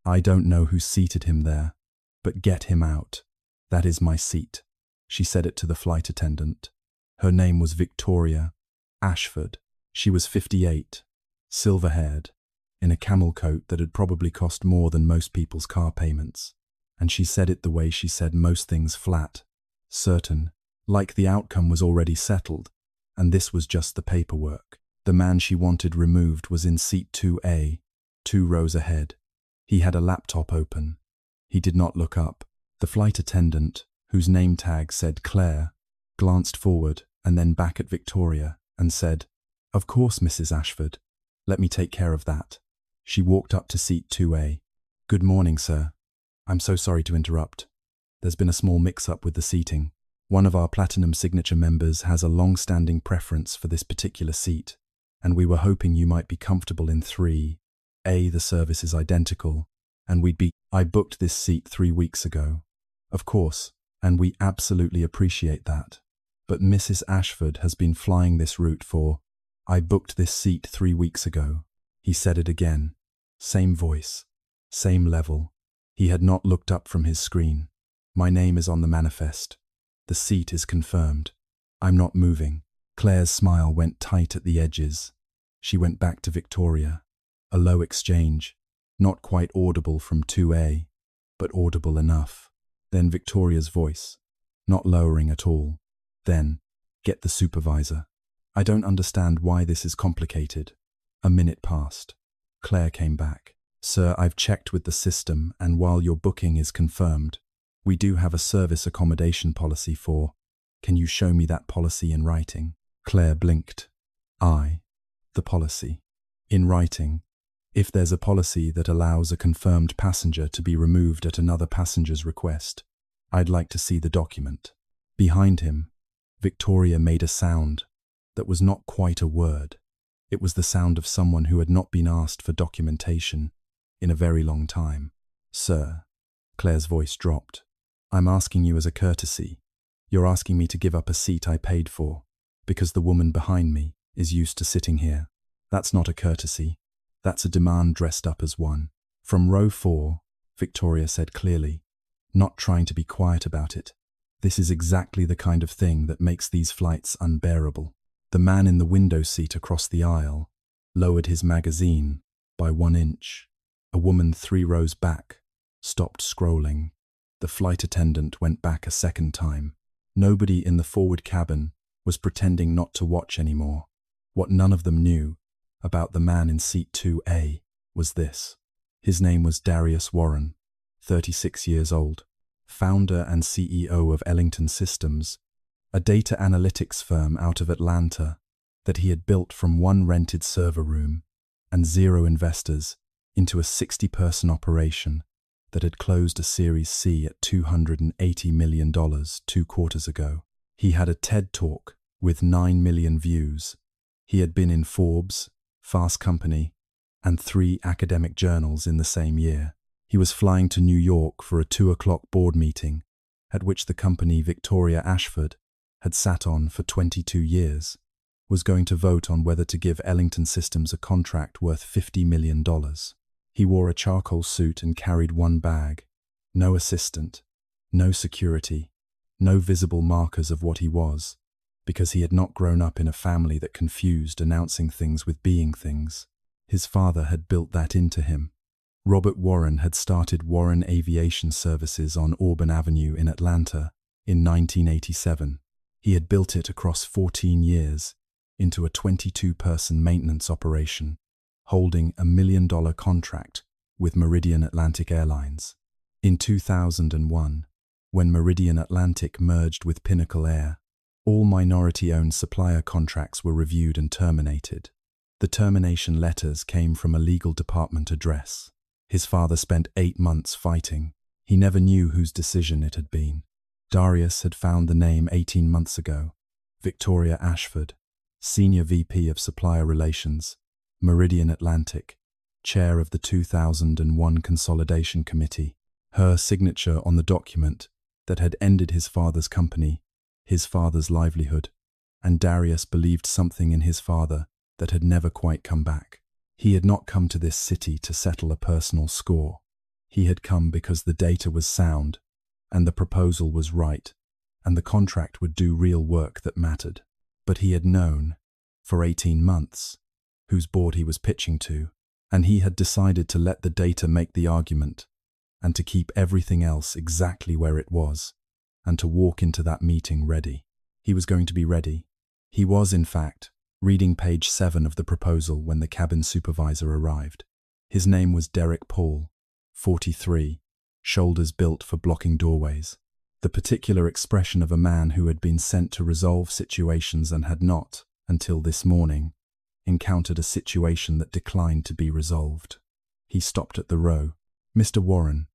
I don't know who seated him there, but get him out. That is my seat. She said it to the flight attendant. Her name was Victoria Ashford. She was 58, silver-haired, in a camel coat that had probably cost more than most people's car payments. And she said it the way she said most things, flat, certain, like the outcome was already settled, and this was just the paperwork. The man she wanted removed was in seat 2A, 2 rows ahead. He had a laptop open. He did not look up. The flight attendant, whose name tag said Claire, glanced forward and then back at Victoria and said, "Of course, Mrs. Ashford. Let me take care of that." She walked up to seat 2A. "Good morning, sir. I'm so sorry to interrupt. There's been a small mix-up with the seating. One of our Platinum Signature members has a long-standing preference for this particular seat, and we were hoping you might be comfortable in 3A. The service is identical, and I booked this seat 3 weeks ago. Of course, and we absolutely appreciate that. But Mrs. Ashford has been flying this route for... I booked this seat 3 weeks ago." He said it again. Same voice, same level. He had not looked up from his screen. "My name is on the manifest. The seat is confirmed. I'm not moving." Claire's smile went tight at the edges. She went back to Victoria. A low exchange, not quite audible from 2A, but audible enough. Then Victoria's voice, not lowering at all. Then, "Get the supervisor. I don't understand why this is complicated." A minute passed. Claire came back. "Sir, I've checked with the system, and while your booking is confirmed, we do have a service accommodation policy for... Can you show me that policy in writing?" Claire blinked. The policy. In writing. If there's a policy that allows a confirmed passenger to be removed at another passenger's request, I'd like to see the document." Behind him, Victoria made a sound that was not quite a word. It was the sound of someone who had not been asked for documentation in a very long time. "Sir," Claire's voice dropped, "I'm asking you as a courtesy. You're asking me to give up a seat I paid for, because the woman behind me is used to sitting here. That's not a courtesy. That's a demand dressed up as one." "From row 4, Victoria said clearly, not trying to be quiet about it. "This is exactly the kind of thing that makes these flights unbearable." The man in the window seat across the aisle lowered his magazine by 1 inch. A woman 3 rows back stopped scrolling. The flight attendant went back a second time. Nobody in the forward cabin was pretending not to watch anymore. What none of them knew about the man in seat 2A was this. His name was Darius Warren, 36 years old, founder and CEO of Ellington Systems, a data analytics firm out of Atlanta that he had built from 1 rented server room and 0 investors into a 60-person operation that had closed a Series C at $280 million 2 quarters ago. He had a TED Talk with 9 million views. He had been in Forbes, Fast Company, and 3 academic journals in the same year. He was flying to New York for a 2 o'clock board meeting at which the company Victoria Ashford had sat on for 22 years, was going to vote on whether to give Ellington Systems a contract worth $50 million. He wore a charcoal suit and carried 1 bag. No assistant, no security, no visible markers of what he was, because he had not grown up in a family that confused announcing things with being things. His father had built that into him. Robert Warren had started Warren Aviation Services on Auburn Avenue in Atlanta in 1987. He had built it across 14 years into a 22-person maintenance operation, holding a $1 million contract with Meridian Atlantic Airlines. In 2001, when Meridian Atlantic merged with Pinnacle Air, all minority-owned supplier contracts were reviewed and terminated. The termination letters came from a legal department address. His father spent 8 months fighting. He never knew whose decision it had been. Darius had found the name 18 months ago. Victoria Ashford, Senior VP of Supplier Relations, Meridian Atlantic, Chair of the 2001 Consolidation Committee. Her signature on the document that had ended his father's company, his father's livelihood, and Darius believed something in his father that had never quite come back. He had not come to this city to settle a personal score. He had come because the data was sound, and the proposal was right, and the contract would do real work that mattered. But he had known, for 18 months, whose board he was pitching to, and he had decided to let the data make the argument, and to keep everything else exactly where it was, and to walk into that meeting ready. He was going to be ready. He was, in fact, reading page 7 of the proposal when the cabin supervisor arrived. His name was Derek Paul, 43, shoulders built for blocking doorways. The particular expression of a man who had been sent to resolve situations and had not, until this morning, encountered a situation that declined to be resolved. He stopped at the row. "Mr. Warren,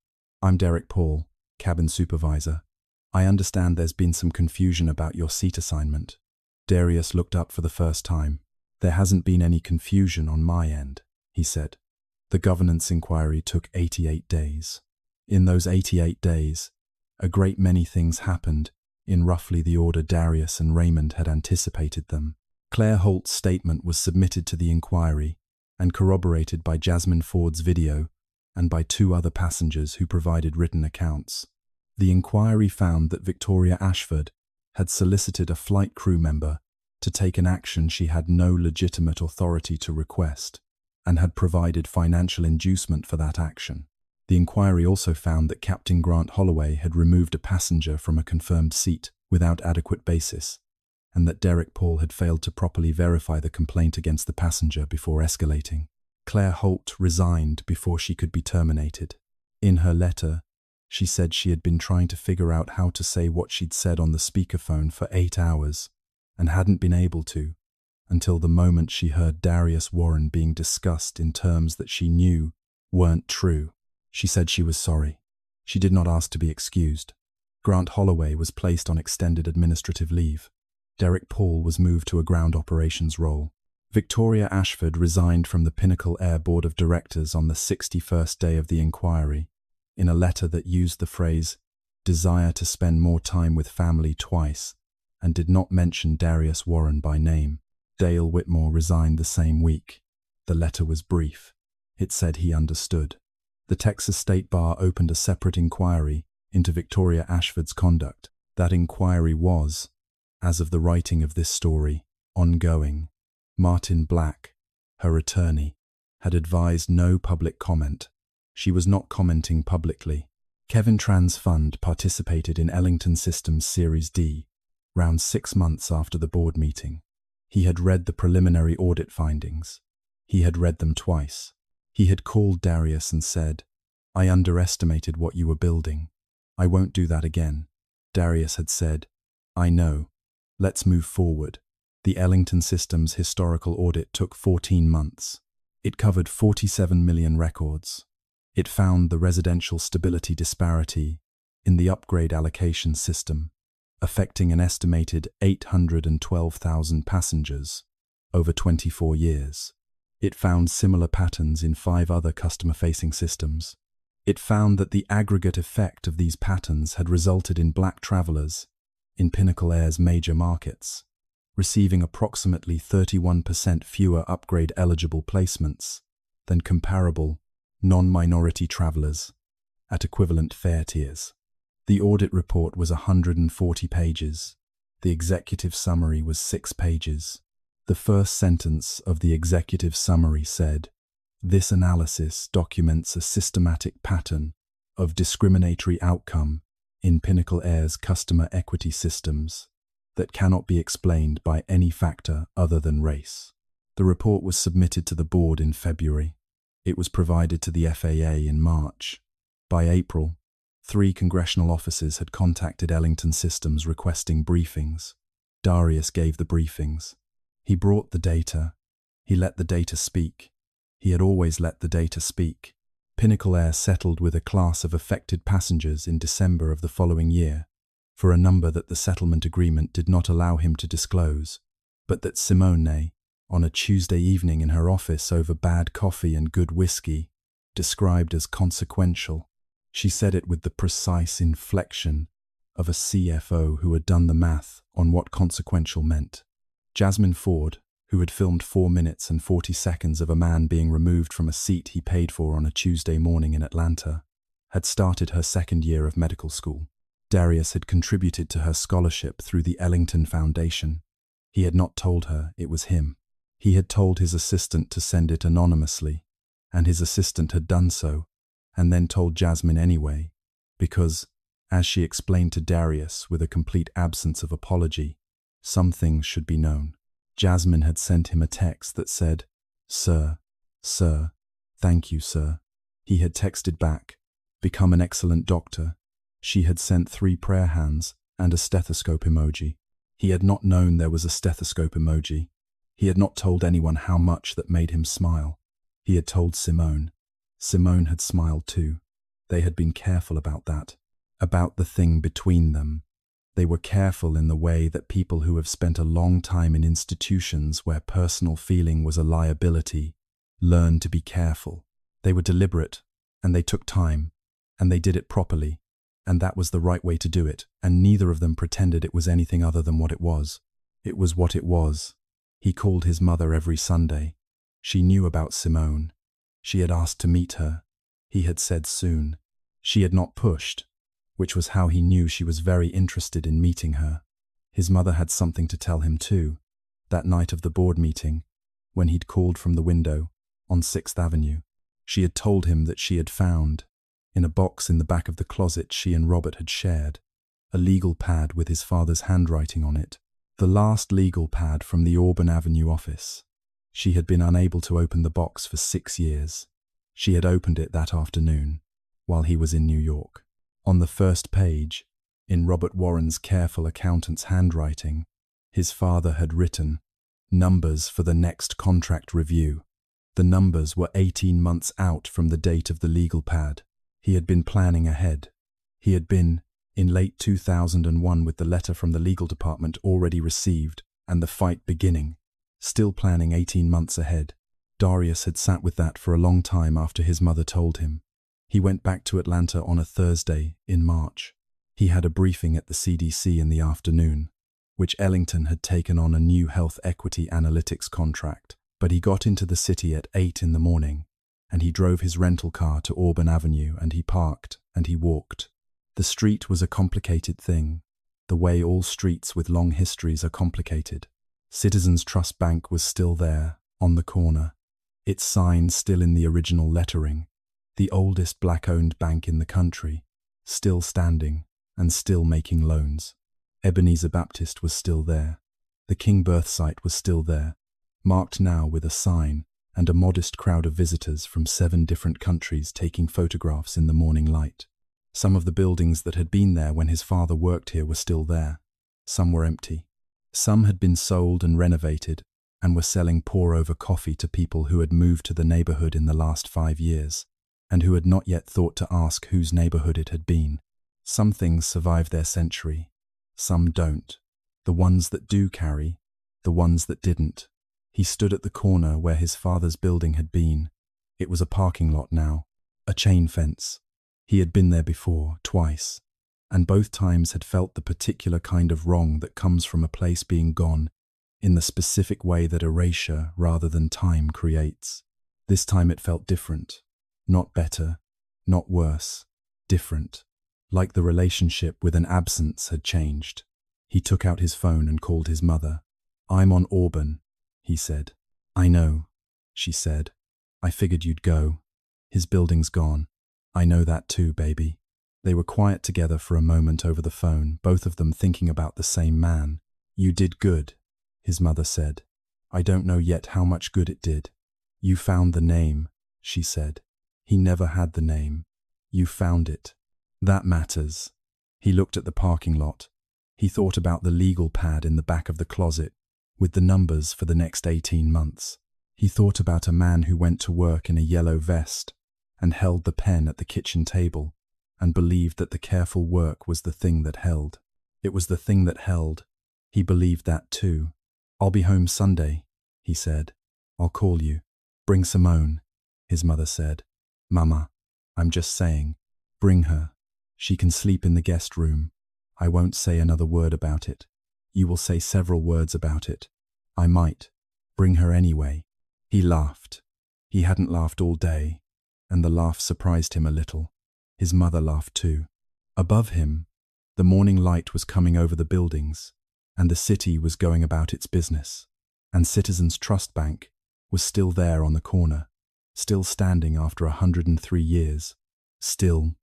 I'm Derek Paul, cabin supervisor. I understand there's been some confusion about your seat assignment." Darius looked up for the first time. "There hasn't been any confusion on my end," he said. "The governance inquiry took 88 days. In those 88 days, a great many things happened in roughly the order Darius and Raymond had anticipated them. Claire Holt's statement was submitted to the inquiry and corroborated by Jasmine Ford's video and by 2 other passengers who provided written accounts. The inquiry found that Victoria Ashford had solicited a flight crew member to take an action she had no legitimate authority to request, and had provided financial inducement for that action. The inquiry also found that Captain Grant Holloway had removed a passenger from a confirmed seat without adequate basis, and that Derek Paul had failed to properly verify the complaint against the passenger before escalating. Claire Holt resigned before she could be terminated. In her letter, she said she had been trying to figure out how to say what she'd said on the speakerphone for 8 hours, and hadn't been able to, until the moment she heard Darius Warren being discussed in terms that she knew weren't true. She said she was sorry. She did not ask to be excused. Grant Holloway was placed on extended administrative leave. Derek Paul was moved to a ground operations role. Victoria Ashford resigned from the Pinnacle Air Board of Directors on the 61st day of the inquiry, in a letter that used the phrase, "desire to spend more time with family" twice, and did not mention Darius Warren by name. Dale Whitmore resigned the same week. The letter was brief. It said he understood. The Texas State Bar opened a separate inquiry into Victoria Ashford's conduct. That inquiry was, as of the writing of this story, ongoing. Martin Black, her attorney, had advised no public comment. She was not commenting publicly. Kevin Tran's fund participated in Ellington Systems Series D, round 6 months after the board meeting. He had read the preliminary audit findings. He had read them twice. He had called Darius and said, "I underestimated what you were building. I won't do that again." Darius had said, "I know. Let's move forward." The Ellington Systems historical audit took 14 months. It covered 47 million records. It found the residential stability disparity in the upgrade allocation system, affecting an estimated 812,000 passengers over 24 years. It found similar patterns in 5 other customer-facing systems. It found that the aggregate effect of these patterns had resulted in black travelers in Pinnacle Air's major markets receiving approximately 31% fewer upgrade-eligible placements than comparable non-minority travelers at equivalent fare tiers. The audit report was 140 pages. The executive summary was 6 pages. The first sentence of the executive summary said, "This analysis documents a systematic pattern of discriminatory outcome in Pinnacle Air's customer equity systems that cannot be explained by any factor other than race." The report was submitted to the board in February. It was provided to the FAA in March. By April, 3 congressional offices had contacted Ellington Systems requesting briefings. Darius gave the briefings. He brought the data. He let the data speak. He had always let the data speak. Pinnacle Air settled with a class of affected passengers in December of the following year for a number that the settlement agreement did not allow him to disclose, but that Simone, on a Tuesday evening in her office over bad coffee and good whiskey, described as consequential. She said it with the precise inflection of a CFO who had done the math on what consequential meant. Jasmine Ford, who had filmed 4 minutes and 40 seconds of a man being removed from a seat he paid for on a Tuesday morning in Atlanta, had started her second year of medical school. Darius had contributed to her scholarship through the Ellington Foundation. He had not told her it was him. He had told his assistant to send it anonymously, and his assistant had done so, and then told Jasmine anyway, because, as she explained to Darius with a complete absence of apology, some things should be known. Jasmine had sent him a text that said, "Sir, thank you, sir." He had texted back, "Become an excellent doctor." She had sent 3 prayer hands and a stethoscope emoji. He had not known there was a stethoscope emoji. He had not told anyone how much that made him smile. He had told Simone. Simone had smiled too. They had been careful about that, about the thing between them. They were careful in the way that people who have spent a long time in institutions where personal feeling was a liability learn to be careful. They were deliberate, and they took time, and they did it properly, and that was the right way to do it, and neither of them pretended it was anything other than what it was. It was what it was. He called his mother every Sunday. She knew about Simone. She had asked to meet her. He had said soon. She had not pushed, which was how he knew she was very interested in meeting her. His mother had something to tell him too, that night of the board meeting, when he'd called from the window on 6th Avenue. She had told him that she had found, in a box in the back of the closet she and Robert had shared, a legal pad with his father's handwriting on it, the last legal pad from the Auburn Avenue office. She had been unable to open the box for 6 years. She had opened it that afternoon, while he was in New York. On the first page, in Robert Warren's careful accountant's handwriting, his father had written, "Numbers for the next contract review." The numbers were 18 months out from the date of the legal pad. He had been planning ahead. He had been, in late 2001, with the letter from the legal department already received and the fight beginning, still planning 18 months ahead. Darius had sat with that for a long time after his mother told him. He went back to Atlanta on a Thursday in March. He had a briefing at the CDC in the afternoon, which Ellington had taken on a new health equity analytics contract. But he got into the city at 8 in the morning, and he drove his rental car to Auburn Avenue, and he parked, and he walked. The street was a complicated thing, the way all streets with long histories are complicated. Citizens Trust Bank was still there, on the corner, its sign still in the original lettering, the oldest black-owned bank in the country, still standing and still making loans. Ebenezer Baptist was still there. The King birth site was still there, marked now with a sign and a modest crowd of visitors from 7 different countries taking photographs in the morning light. Some of the buildings that had been there when his father worked here were still there. Some were empty. Some had been sold and renovated and were selling pour-over coffee to people who had moved to the neighborhood in the last 5 years and who had not yet thought to ask whose neighborhood it had been. Some things survive their century. Some don't. The ones that do carry, the ones that didn't. He stood at the corner where his father's building had been. It was a parking lot now, a chain fence. He had been there before, twice, and both times had felt the particular kind of wrong that comes from a place being gone in the specific way that erasure rather than time creates. This time it felt different, not better, not worse, different, like the relationship with an absence had changed. He took out his phone and called his mother. "I'm on Auburn," he said. "I know," she said. "I figured you'd go. His building's gone. I know that too, baby." They were quiet together for a moment over the phone, both of them thinking about the same man. "You did good," his mother said. "I don't know yet how much good it did." "You found the name," she said. "He never had the name. You found it. That matters." He looked at the parking lot. He thought about the legal pad in the back of the closet, with the numbers for the next 18 months. He thought about a man who went to work in a yellow vest and held the pen at the kitchen table and believed that the careful work was the thing that held. It was the thing that held. He believed that too. "I'll be home Sunday," he said. "I'll call you." "Bring Simone," his mother said. "Mama, I'm just saying, bring her. She can sleep in the guest room. I won't say another word about it. You will say several words about it. I might. Bring her anyway." He laughed. He hadn't laughed all day, and the laugh surprised him a little. His mother laughed too. Above him, the morning light was coming over the buildings, and the city was going about its business. And Citizens Trust Bank was still there on the corner, still standing after 103 years, still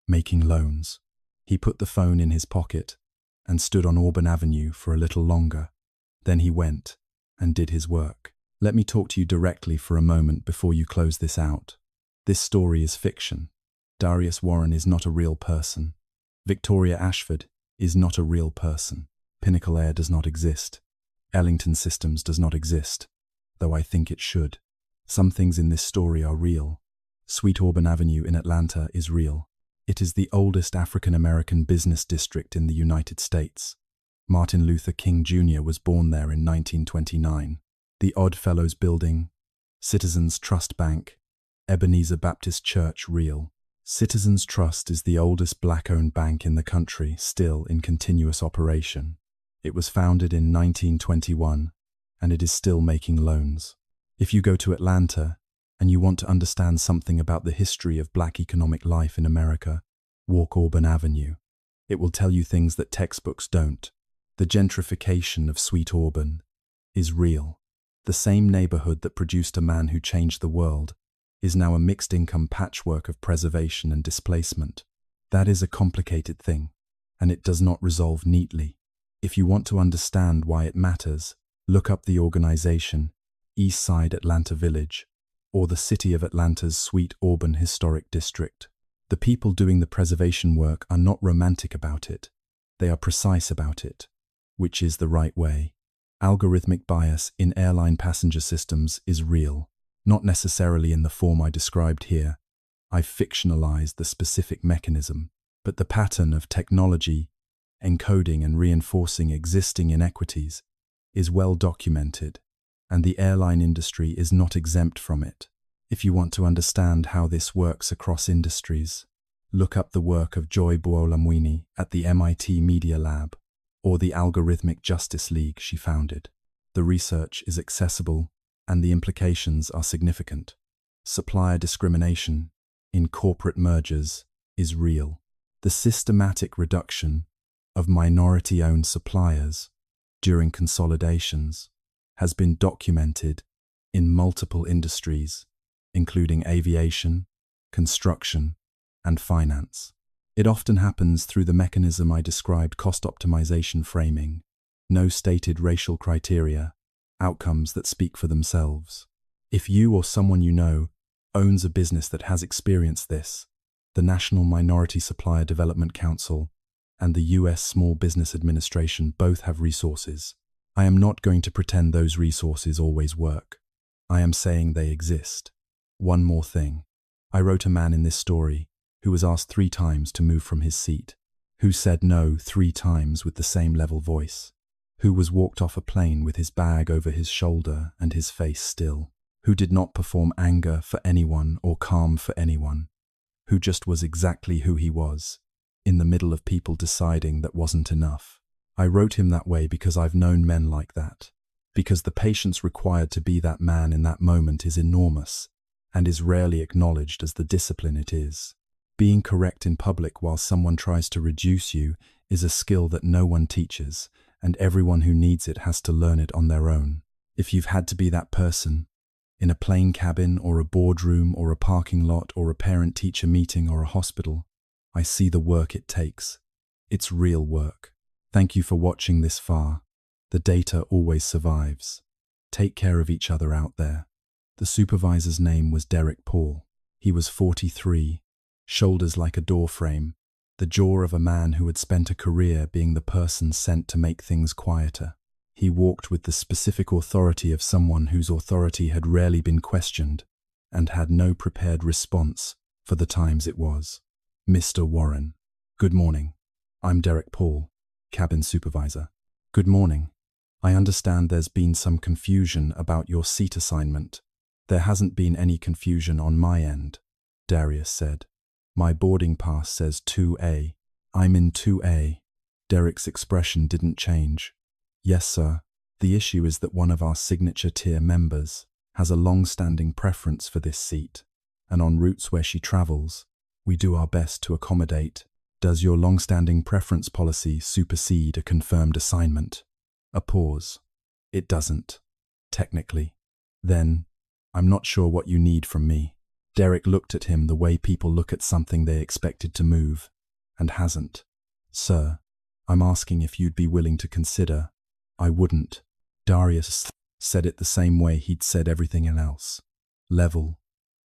making loans. He put the phone in his pocket and stood on Auburn Avenue for a little longer. Then he went and did his work. Let me talk to you directly for a moment before you close this out. This story is fiction. Darius Warren is not a real person. Victoria Ashford is not a real person. Pinnacle Air does not exist. Ellington Systems does not exist, though I think it should. Some things in this story are real. Sweet Auburn Avenue in Atlanta is real. It is the oldest African-American business district in the United States. Martin Luther King Jr. was born there in 1929. The Odd Fellows Building, Citizens Trust Bank, Ebenezer Baptist Church real. Citizens Trust is the oldest black-owned bank in the country, still in continuous operation. It was founded in 1921, and it is still making loans. If you go to Atlanta and you want to understand something about the history of black economic life in America, walk Auburn Avenue. It will tell you things that textbooks don't. The gentrification of Sweet Auburn is real. The same neighborhood that produced a man who changed the world is now a mixed-income patchwork of preservation and displacement. That is a complicated thing, and it does not resolve neatly. If you want to understand why it matters, look up the organization East Side Atlanta Village, or the City of Atlanta's Sweet Auburn Historic District. The people doing the preservation work are not romantic about it. They are precise about it, which is the right way. Algorithmic bias in airline passenger systems is real. Not necessarily in the form I described here. I've fictionalized the specific mechanism, but the pattern of technology, encoding and reinforcing existing inequities, is well documented, and the airline industry is not exempt from it. If you want to understand how this works across industries, look up the work of Joy Buolamwini at the MIT Media Lab, or the Algorithmic Justice League she founded. The research is accessible, and the implications are significant. Supplier discrimination in corporate mergers is real. The systematic reduction of minority-owned suppliers during consolidations has been documented in multiple industries, including aviation, construction, and finance. It often happens through the mechanism I described: cost optimization framing, no stated racial criteria, outcomes that speak for themselves. If you or someone you know owns a business that has experienced this, the National Minority Supplier Development Council and the U.S. Small Business Administration both have resources. I am not going to pretend those resources always work. I am saying they exist. One more thing. I wrote a man in this story who was asked 3 times to move from his seat, who said no 3 times with the same level voice, who was walked off a plane with his bag over his shoulder and his face still, who did not perform anger for anyone or calm for anyone, who just was exactly who he was, in the middle of people deciding that wasn't enough. I wrote him that way because I've known men like that, because the patience required to be that man in that moment is enormous and is rarely acknowledged as the discipline it is. Being correct in public while someone tries to reduce you is a skill that no one teaches, and everyone who needs it has to learn it on their own. If you've had to be that person, in a plane cabin or a boardroom or a parking lot or a parent-teacher meeting or a hospital, I see the work it takes. It's real work. Thank you for watching this far. The data always survives. Take care of each other out there. The supervisor's name was Derek Paul. He was 43, shoulders like a door frame, the jaw of a man who had spent a career being the person sent to make things quieter. He walked with the specific authority of someone whose authority had rarely been questioned and had no prepared response for the times it was. Mr. Warren. Good morning. I'm Derek Paul, cabin supervisor. Good morning. I understand there's been some confusion about your seat assignment. There hasn't been any confusion on my end, Darius said. My boarding pass says 2A. I'm in 2A. Derek's expression didn't change. Yes, sir. The issue is that one of our signature tier members has a long-standing preference for this seat, and on routes where she travels, We do our best to accommodate. Does your long-standing preference policy supersede a confirmed assignment? A pause. It doesn't. Technically. Then, I'm not sure what you need from me. Derek looked at him the way people look at something they expected to move, and hasn't. Sir, I'm asking if you'd be willing to consider. I wouldn't. Darius said it the same way he'd said everything else. Level.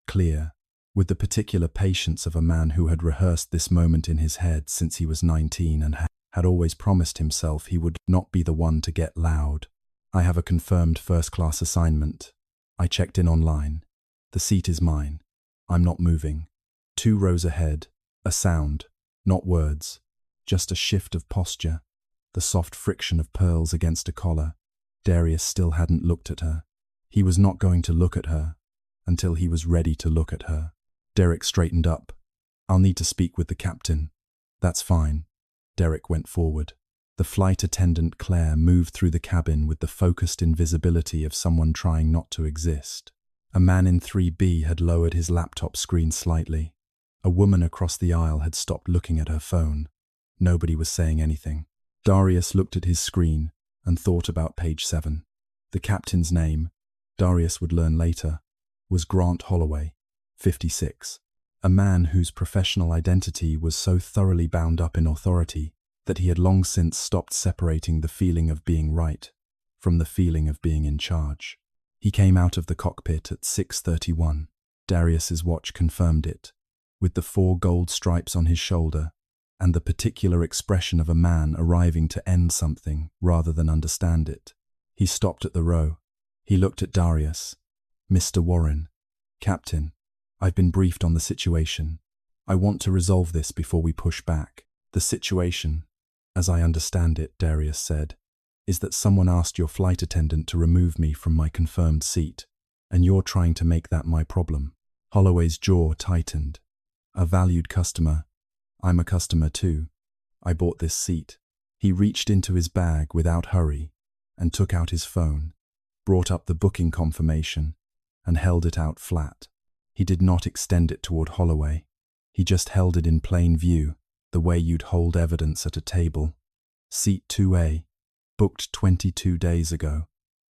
Clear. With the particular patience of a man who had rehearsed this moment in his head since he was 19 and had always promised himself he would not be the one to get loud. I have a confirmed first-class assignment. I checked in online. The seat is mine. I'm not moving. 2 rows ahead. A sound. Not words. Just a shift of posture. The soft friction of pearls against a collar. Darius still hadn't looked at her. He was not going to look at her until he was ready to look at her. Derek straightened up. I'll need to speak with the captain. That's fine. Derek went forward. The flight attendant Claire moved through the cabin with the focused invisibility of someone trying not to exist. A man in 3B had lowered his laptop screen slightly. A woman across the aisle had stopped looking at her phone. Nobody was saying anything. Darius looked at his screen and thought about page 7. The captain's name, Darius would learn later, was Grant Holloway, 56. A man whose professional identity was so thoroughly bound up in authority that he had long since stopped separating the feeling of being right from the feeling of being in charge. He came out of the cockpit at 6:31. Darius's watch confirmed it, with the 4 gold stripes on his shoulder and the particular expression of a man arriving to end something rather than understand it. He stopped at the row. He looked at Darius. Mr. Warren. Captain, I've been briefed on the situation. I want to resolve this before we push back. The situation, as I understand it, Darius said, is that someone asked your flight attendant to remove me from my confirmed seat, and you're trying to make that my problem. Holloway's jaw tightened. A valued customer. I'm a customer too. I bought this seat. He reached into his bag without hurry and took out his phone, brought up the booking confirmation, and held it out flat. He did not extend it toward Holloway. He just held it in plain view, the way you'd hold evidence at a table. Seat 2A, booked 22 days ago.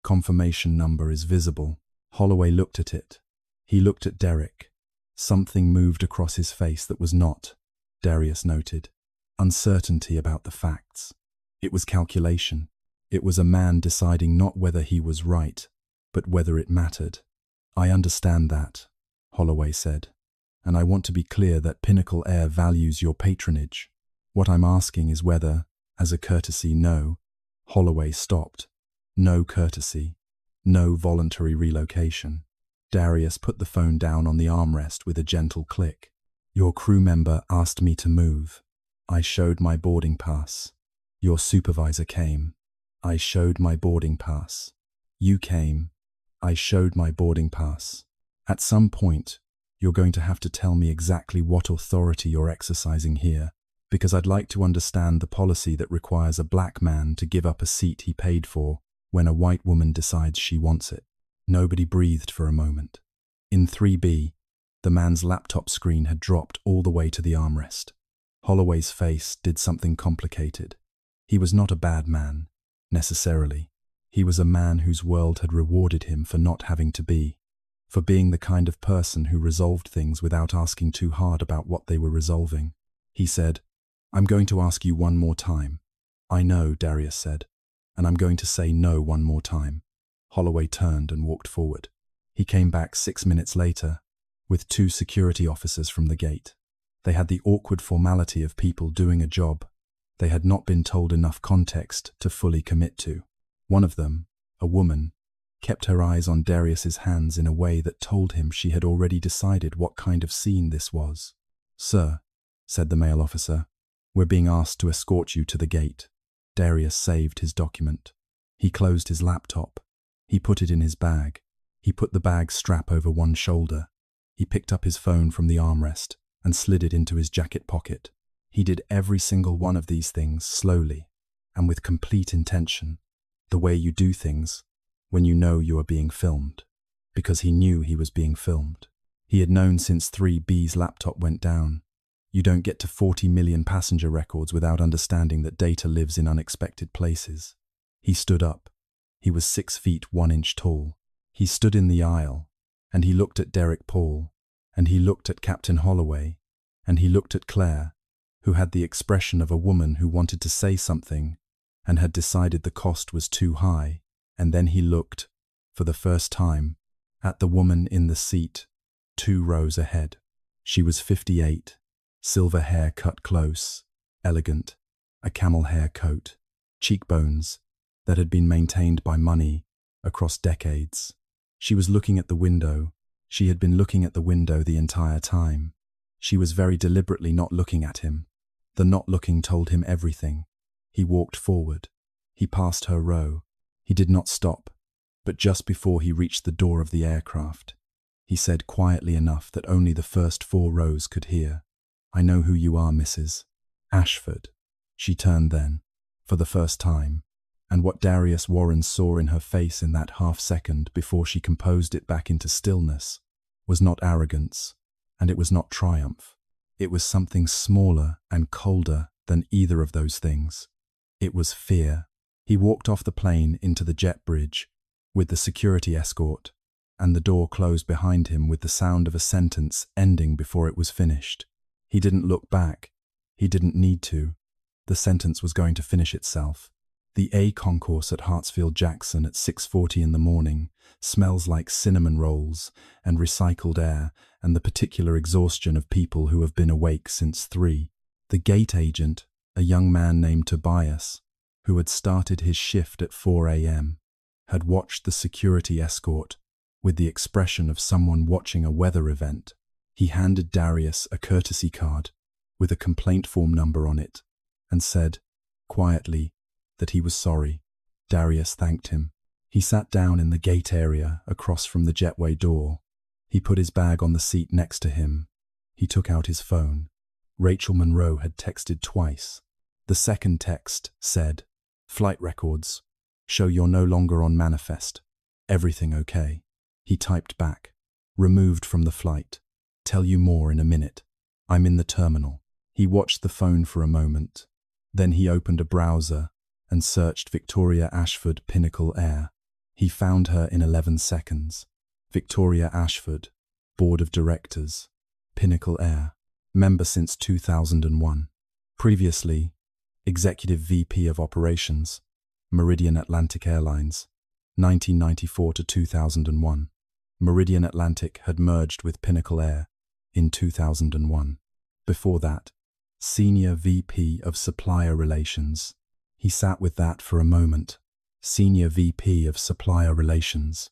Confirmation number is visible. Holloway looked at it. He looked at Derek. Something moved across his face that was not, Darius noted, uncertainty about the facts. It was calculation. It was a man deciding not whether he was right, but whether it mattered. I understand that, Holloway said, and I want to be clear that Pinnacle Air values your patronage. What I'm asking is whether, as a courtesy, no. Holloway stopped. No courtesy. No voluntary relocation. Darius put the phone down on the armrest with a gentle click. Your crew member asked me to move. I showed my boarding pass. Your supervisor came. I showed my boarding pass. You came. I showed my boarding pass. At some point, you're going to have to tell me exactly what authority you're exercising here, because I'd like to understand the policy that requires a black man to give up a seat he paid for when a white woman decides she wants it. Nobody breathed for a moment. In 3B, the man's laptop screen had dropped all the way to the armrest. Holloway's face did something complicated. He was not a bad man, necessarily. He was a man whose world had rewarded him for not having to be, for being the kind of person who resolved things without asking too hard about what they were resolving. He said, I'm going to ask you one more time. I know, Darius said, and I'm going to say no one more time. Holloway turned and walked forward. He came back 6 minutes later, with 2 security officers from the gate. They had the awkward formality of people doing a job they had not been told enough context to fully commit to. One of them, a woman, kept her eyes on Darius's hands in a way that told him she had already decided what kind of scene this was. Sir, said the male officer, we're being asked to escort you to the gate. Darius saved his document. He closed his laptop. He put it in his bag. He put the bag strap over one shoulder. He picked up his phone from the armrest and slid it into his jacket pocket. He did every single one of these things slowly and with complete intention, the way you do things when you know you are being filmed, because he knew he was being filmed. He had known since 3B's laptop went down You don't get to 40 million passenger records without understanding that data lives in unexpected places. He stood up. He was 6 feet 1 inch tall. He stood in the aisle, and he looked at Derek Paul, and he looked at Captain Holloway, and he looked at Claire, who had the expression of a woman who wanted to say something and had decided the cost was too high, and then he looked, for the first time, at the woman in the seat, 2 rows ahead. She was 58, silver hair cut close, elegant, a camel hair coat, cheekbones that had been maintained by money across decades. She was looking at the window. She had been looking at the window the entire time. She was very deliberately not looking at him. The not looking told him everything. He walked forward. He passed her row. He did not stop, but just before he reached the door of the aircraft, he said quietly enough that only the first 4 rows could hear, "I know who you are, Mrs. Ashford." She turned then, for the first time, and what Darius Warren saw in her face in that half-second before she composed it back into stillness was not arrogance, and it was not triumph. It was something smaller and colder than either of those things. It was fear. He walked off the plane into the jet bridge with the security escort, and the door closed behind him with the sound of a sentence ending before it was finished. He didn't look back. He didn't need to. The sentence was going to finish itself. The A concourse at Hartsfield-Jackson at 6:40 in the morning smells like cinnamon rolls and recycled air and the particular exhaustion of people who have been awake since 3. The gate agent, a young man named Tobias, who had started his shift at 4 a.m., had watched the security escort with the expression of someone watching a weather event. He handed Darius a courtesy card with a complaint form number on it and said, quietly, that he was sorry. Darius thanked him. He sat down in the gate area across from the jetway door. He put his bag on the seat next to him. He took out his phone. Rachel Monroe had texted twice. The second text said, "Flight records. Show you're no longer on manifest. Everything okay?" He typed back, "Removed from the flight. Tell you more in a minute. I'm in the terminal." He watched the phone for a moment. Then he opened a browser and searched Victoria Ashford Pinnacle Air. He found her in 11 seconds. Victoria Ashford, Board of Directors, Pinnacle Air, member since 2001. Previously, Executive VP of Operations, Meridian Atlantic Airlines, 1994 to 2001. Meridian Atlantic had merged with Pinnacle Air in 2001. Before that, Senior VP of Supplier Relations. He sat with that for a moment. Senior VP of Supplier Relations,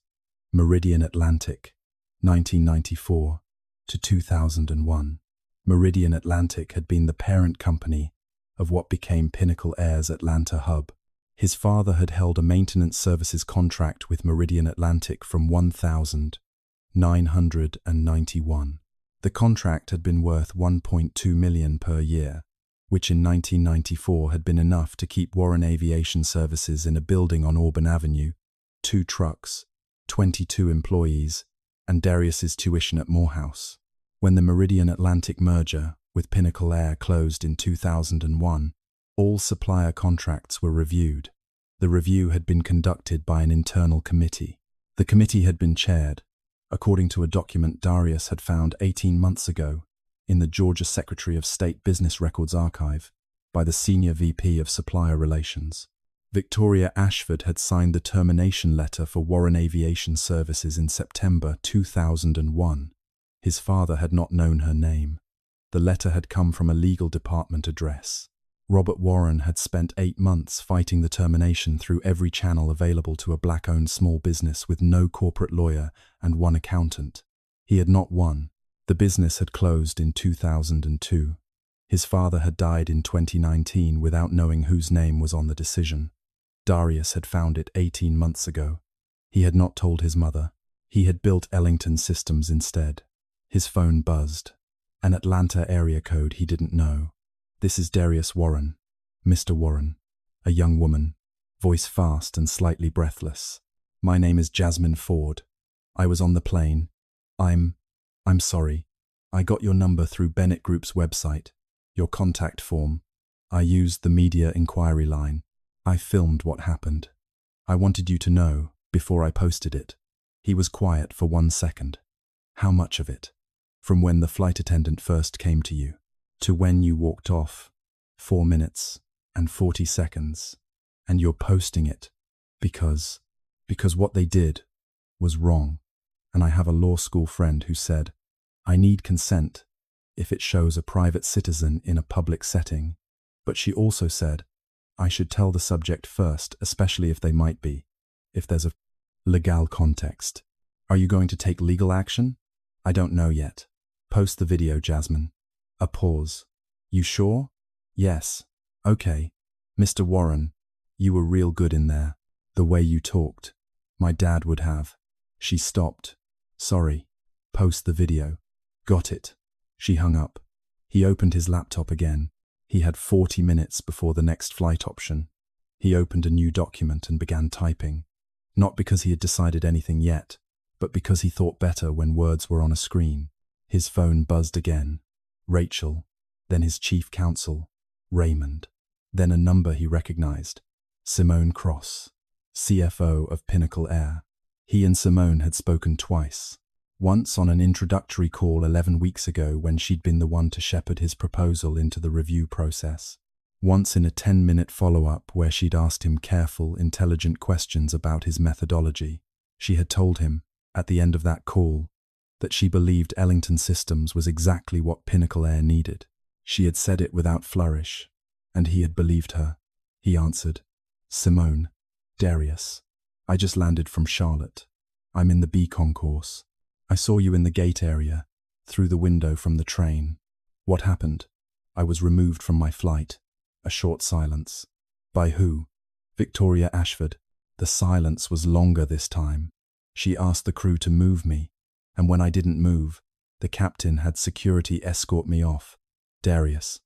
Meridian Atlantic, 1994 to 2001. Meridian Atlantic had been the parent company of what became Pinnacle Air's Atlanta hub. His father had held a maintenance services contract with Meridian Atlantic from 1991. The contract had been worth $1.2 million per year, which in 1994 had been enough to keep Warren Aviation Services in a building on Auburn Avenue, 2 trucks, 22 employees, and Darius's tuition at Morehouse. When the Meridian Atlantic merger with Pinnacle Air closed in 2001, all supplier contracts were reviewed. The review had been conducted by an internal committee. The committee had been chaired, according to a document Darius had found 18 months ago in the Georgia Secretary of State Business Records Archive, by the Senior VP of Supplier Relations. Victoria Ashford had signed the termination letter for Warren Aviation Services in September 2001. His father had not known her name. The letter had come from a legal department address. Robert Warren had spent 8 months fighting the termination through every channel available to a black-owned small business with no corporate lawyer and 1 accountant. He had not won. The business had closed in 2002. His father had died in 2019 without knowing whose name was on the decision. Darius had found it 18 months ago. He had not told his mother. He had built Ellington Systems instead. His phone buzzed. An Atlanta area code he didn't know. "This is Darius Warren, Mr. Warren." A young woman, voice fast and slightly breathless. "My name is Jasmine Ford. I was on the plane. I'm sorry. I got your number through Bennett Group's website, your contact form. I used the media inquiry line. I filmed what happened. I wanted you to know before I posted it." He was quiet for 1 second. "How much of it? From when the flight attendant first came to you to when you walked off? 4 minutes and 40 seconds. And you're posting it because what they did was wrong. And I have a law school friend who said, I need consent if it shows a private citizen in a public setting. But she also said, I should tell the subject first, especially if they might be, if there's a legal context. Are you going to take legal action? I don't know yet. Post the video, Jasmine." A pause. "You sure?" "Yes." "Okay. Mr. Warren, you were real good in there. The way you talked. My dad would have." She stopped. "Sorry. Post the video." "Got it." She hung up. He opened his laptop again. He had 40 minutes before the next flight option. He opened a new document and began typing. Not because he had decided anything yet, but because he thought better when words were on a screen. His phone buzzed again. Rachel, then his chief counsel, Raymond, then a number he recognized. Simone Cross, CFO of Pinnacle Air. He and Simone had spoken twice. Once on an introductory call 11 weeks ago when she'd been the one to shepherd his proposal into the review process. Once in a 10-minute follow-up where she'd asked him careful, intelligent questions about his methodology. She had told him, at the end of that call, that she believed Ellington Systems was exactly what Pinnacle Air needed. She had said it without flourish, and he had believed her. He answered, "Simone, Darius, I just landed from Charlotte. I'm in the B concourse. I saw you in the gate area, through the window from the train. What happened? I was removed from my flight." A short silence. "By who?" "Victoria Ashford." The silence was longer this time. "She asked the crew to move me, and when I didn't move, the captain had security escort me off." "Darius,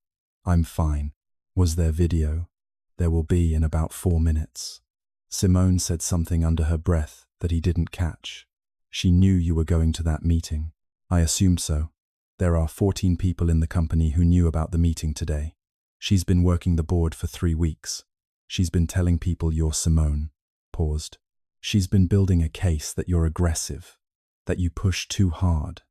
I'm fine. Was there video?" "There will be in about 4 minutes." Simone said something under her breath that he didn't catch. "She knew you were going to that meeting." "I assumed so. There are 14 people in the company who knew about the meeting today. She's been working the board for 3 weeks. She's been telling people you're Simone." Paused. "She's been building a case that you're aggressive, that you push too hard,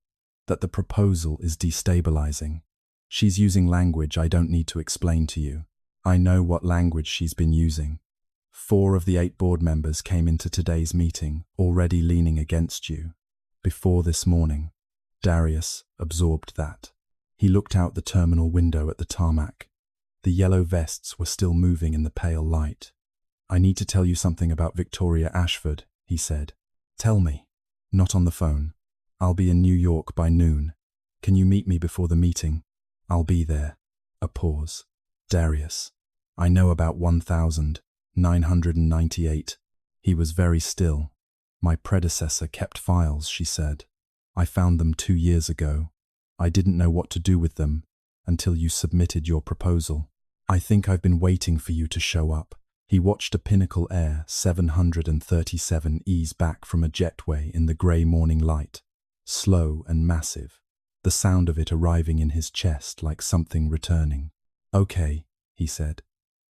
that the proposal is destabilizing. She's using language I don't need to explain to you. I know what language she's been using. 4 of the 8 board members came into today's meeting already leaning against you. Before this morning." Darius absorbed that. He looked out the terminal window at the tarmac. The yellow vests were still moving in the pale light. "I need to tell you something about Victoria Ashford," he said. "Tell me." "Not on the phone. I'll be in New York by noon. Can you meet me before the meeting?" "I'll be there." A pause. "Darius, I know about 1998. He was very still. "My predecessor kept files," she said. "I found them 2 years ago. I didn't know what to do with them until you submitted your proposal. I think I've been waiting for you to show up." He watched a Pinnacle Air 737 ease back from a jetway in the grey morning light, slow and massive, the sound of it arriving in his chest like something returning. "Okay," he said.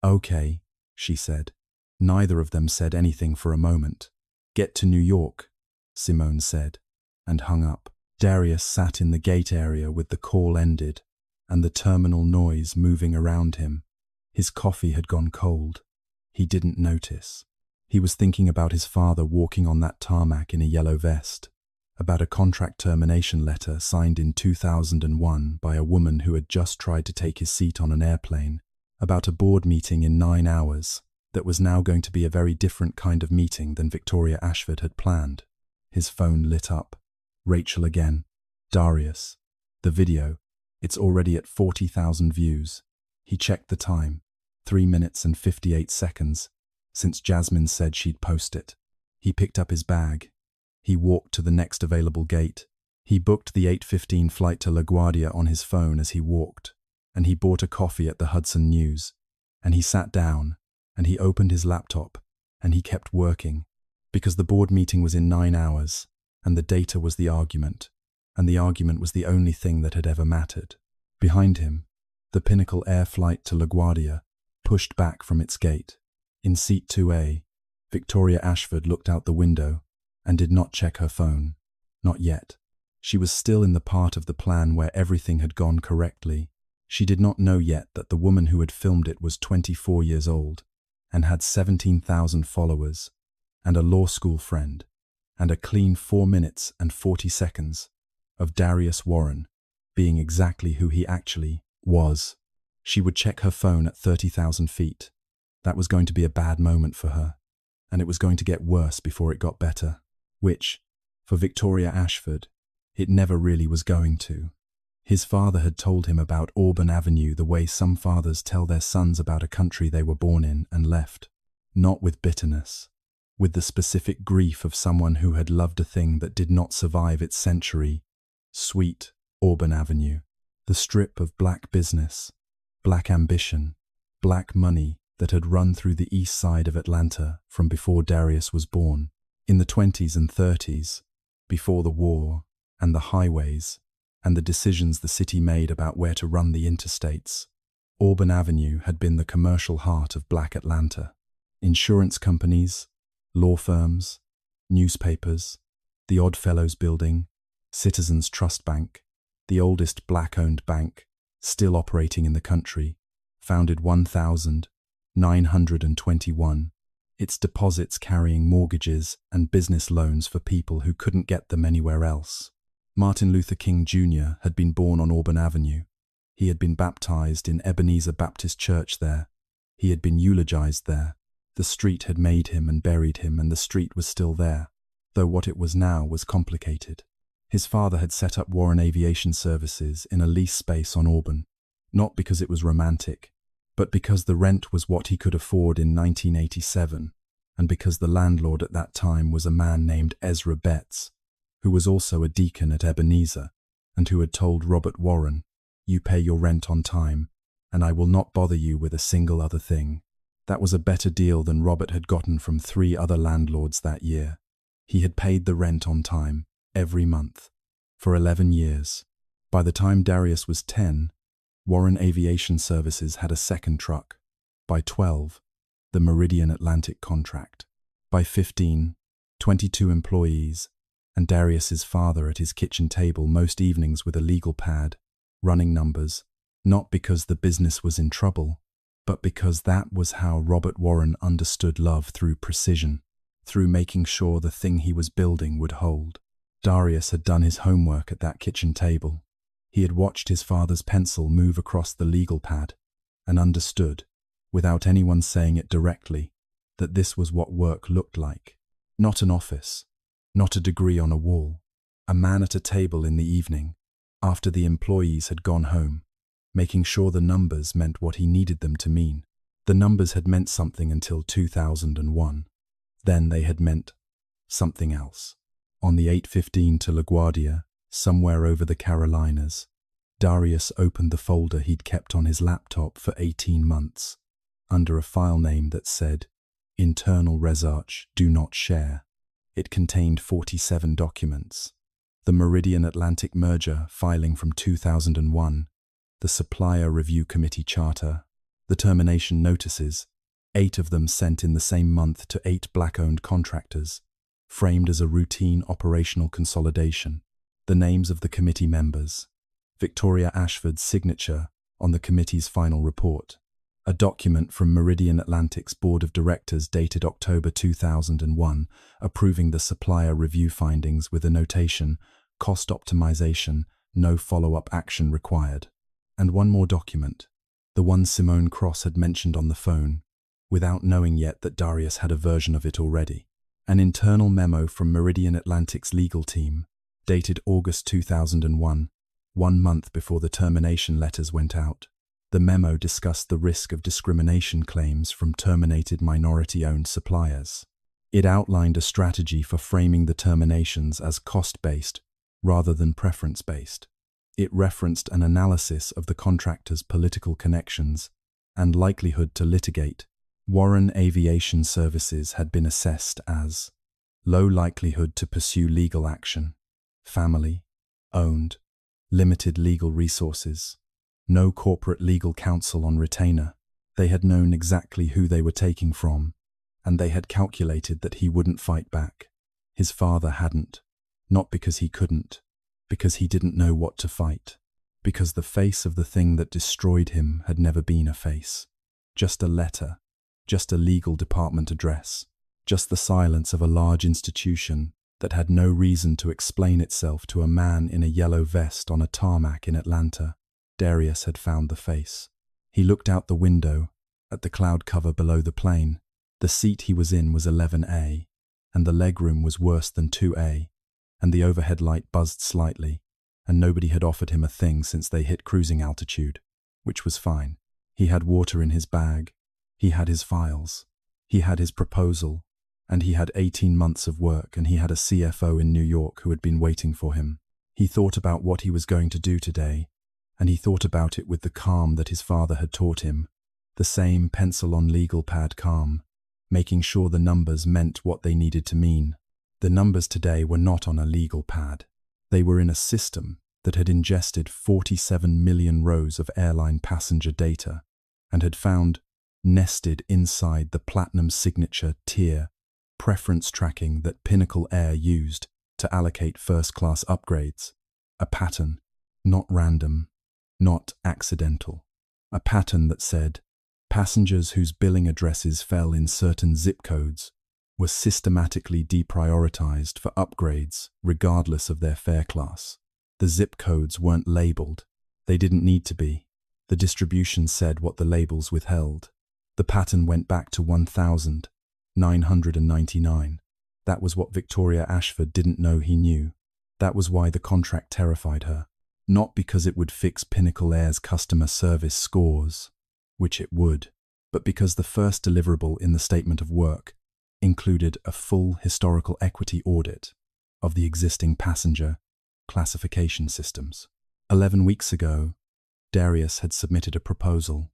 "Okay," she said. Neither of them said anything for a moment. "Get to New York," Simone said, and hung up. Darius sat in the gate area with the call ended and the terminal noise moving around him. His coffee had gone cold. He didn't notice. He was thinking about his father walking on that tarmac in a yellow vest, about a contract termination letter signed in 2001 by a woman who had just tried to take his seat on an airplane, about a board meeting in 9 hours that was now going to be a very different kind of meeting than Victoria Ashford had planned. His phone lit up. Rachel again. "Darius. The video. It's already at 40,000 views." He checked the time. 3 minutes and 58 seconds, since Jasmine said she'd post it. He picked up his bag. He walked to the next available gate. He booked the 8:15 flight to LaGuardia on his phone as he walked, and he bought a coffee at the Hudson News. And he sat down, and he opened his laptop, and he kept working, because the board meeting was in 9 hours, and the data was the argument, and the argument was the only thing that had ever mattered. Behind him, the Pinnacle Air flight to LaGuardia pushed back from its gate. In seat 2A, Victoria Ashford looked out the window and did not check her phone. Not yet. She was still in the part of the plan where everything had gone correctly. She did not know yet that the woman who had filmed it was 24 years old and had 17,000 followers and a law school friend and a clean 4 minutes and 40 seconds of Darius Warren being exactly who he actually was. She would check her phone at 30,000 feet. That was going to be a bad moment for her, and it was going to get worse before it got better, which, for Victoria Ashford, it never really was going to. His father had told him about Auburn Avenue the way some fathers tell their sons about a country they were born in and left, not with bitterness, with the specific grief of someone who had loved a thing that did not survive its century. Sweet Auburn Avenue, the strip of black business, black ambition, black money that had run through the east side of Atlanta from before Darius was born. In the 20s and 30s, before the war and the highways and the decisions the city made about where to run the interstates, Auburn Avenue had been the commercial heart of black Atlanta. Insurance companies, law firms, newspapers, the Oddfellows Building, Citizens Trust Bank, the oldest black-owned bank still operating in the country, founded 1921, its deposits carrying mortgages and business loans for people who couldn't get them anywhere else. Martin Luther King Jr. had been born on Auburn Avenue. He had been baptized in Ebenezer Baptist Church there. He had been eulogized there. The street had made him and buried him, and the street was still there, though what it was now was complicated. His father had set up Warren Aviation Services in a lease space on Auburn, not because it was romantic, but because the rent was what he could afford in 1987, and because the landlord at that time was a man named Ezra Betts, who was also a deacon at Ebenezer, and who had told Robert Warren, "You pay your rent on time, and I will not bother you with a single other thing." That was a better deal than Robert had gotten from 3 other landlords that year. He had paid the rent on time, every month, for 11 years. By the time Darius was 10, Warren Aviation Services had a second truck. By 12, the Meridian Atlantic contract. By 15, 22 employees, and Darius's father at his kitchen table most evenings with a legal pad, running numbers, not because the business was in trouble, but because that was how Robert Warren understood love, through precision, through making sure the thing he was building would hold. Darius had done his homework at that kitchen table. He had watched his father's pencil move across the legal pad and understood, without anyone saying it directly, that this was what work looked like. Not an office, not a degree on a wall, a man at a table in the evening, after the employees had gone home, making sure the numbers meant what he needed them to mean. The numbers had meant something until 2001. Then they had meant something else. On the 8:15 to LaGuardia, somewhere over the Carolinas, Darius opened the folder he'd kept on his laptop for 18 months, under a file name that said, "Internal Research Do Not Share." It contained 47 documents. The Meridian Atlantic merger filing from 2001, the Supplier Review Committee charter, the termination notices, 8 of them sent in the same month to 8 black-owned contractors, framed as a routine operational consolidation, the names of the committee members, Victoria Ashford's signature on the committee's final report, a document from Meridian Atlantic's Board of Directors dated October 2001, approving the supplier review findings with a notation, "Cost optimization, no follow-up action required." And one more document, the one Simone Cross had mentioned on the phone, without knowing yet that Darius had a version of it already. An internal memo from Meridian Atlantic's legal team, dated August 2001, 1 month before the termination letters went out. The memo discussed the risk of discrimination claims from terminated minority-owned suppliers. It outlined a strategy for framing the terminations as cost-based rather than preference-based. It referenced an analysis of the contractor's political connections and likelihood to litigate. Warren Aviation Services had been assessed as low likelihood to pursue legal action, family, owned, limited legal resources, no corporate legal counsel on retainer. They had known exactly who they were taking from, and they had calculated that he wouldn't fight back. His father hadn't, not because he couldn't, because he didn't know what to fight, because the face of the thing that destroyed him had never been a face, just a letter, just a legal department address, just the silence of a large institution that had no reason to explain itself to a man in a yellow vest on a tarmac in Atlanta. Darius had found the face. He looked out the window, at the cloud cover below the plane. The seat he was in was 11A, and the legroom was worse than 2A, and the overhead light buzzed slightly, and nobody had offered him a thing since they hit cruising altitude, which was fine. He had water in his bag, he had his files, he had his proposal, and he had 18 months of work, and he had a CFO in New York who had been waiting for him. He thought about what he was going to do today, and he thought about it with the calm that his father had taught him, the same pencil-on legal pad calm, making sure the numbers meant what they needed to mean. The numbers today were not on a legal pad. They were in a system that had ingested 47 million rows of airline passenger data and had found, nested inside the platinum signature tier, preference tracking that Pinnacle Air used to allocate first-class upgrades. A pattern, not random, not accidental. A pattern that said, passengers whose billing addresses fell in certain zip codes were systematically deprioritized for upgrades regardless of their fare class. The zip codes weren't labeled. They didn't need to be. The distribution said what the labels withheld. The pattern went back to 1,999. That was what Victoria Ashford didn't know he knew. That was why the contract terrified her. Not because it would fix Pinnacle Air's customer service scores, which it would, but because the first deliverable in the statement of work included a full historical equity audit of the existing passenger classification systems. 11 weeks ago, Darius had submitted a proposal.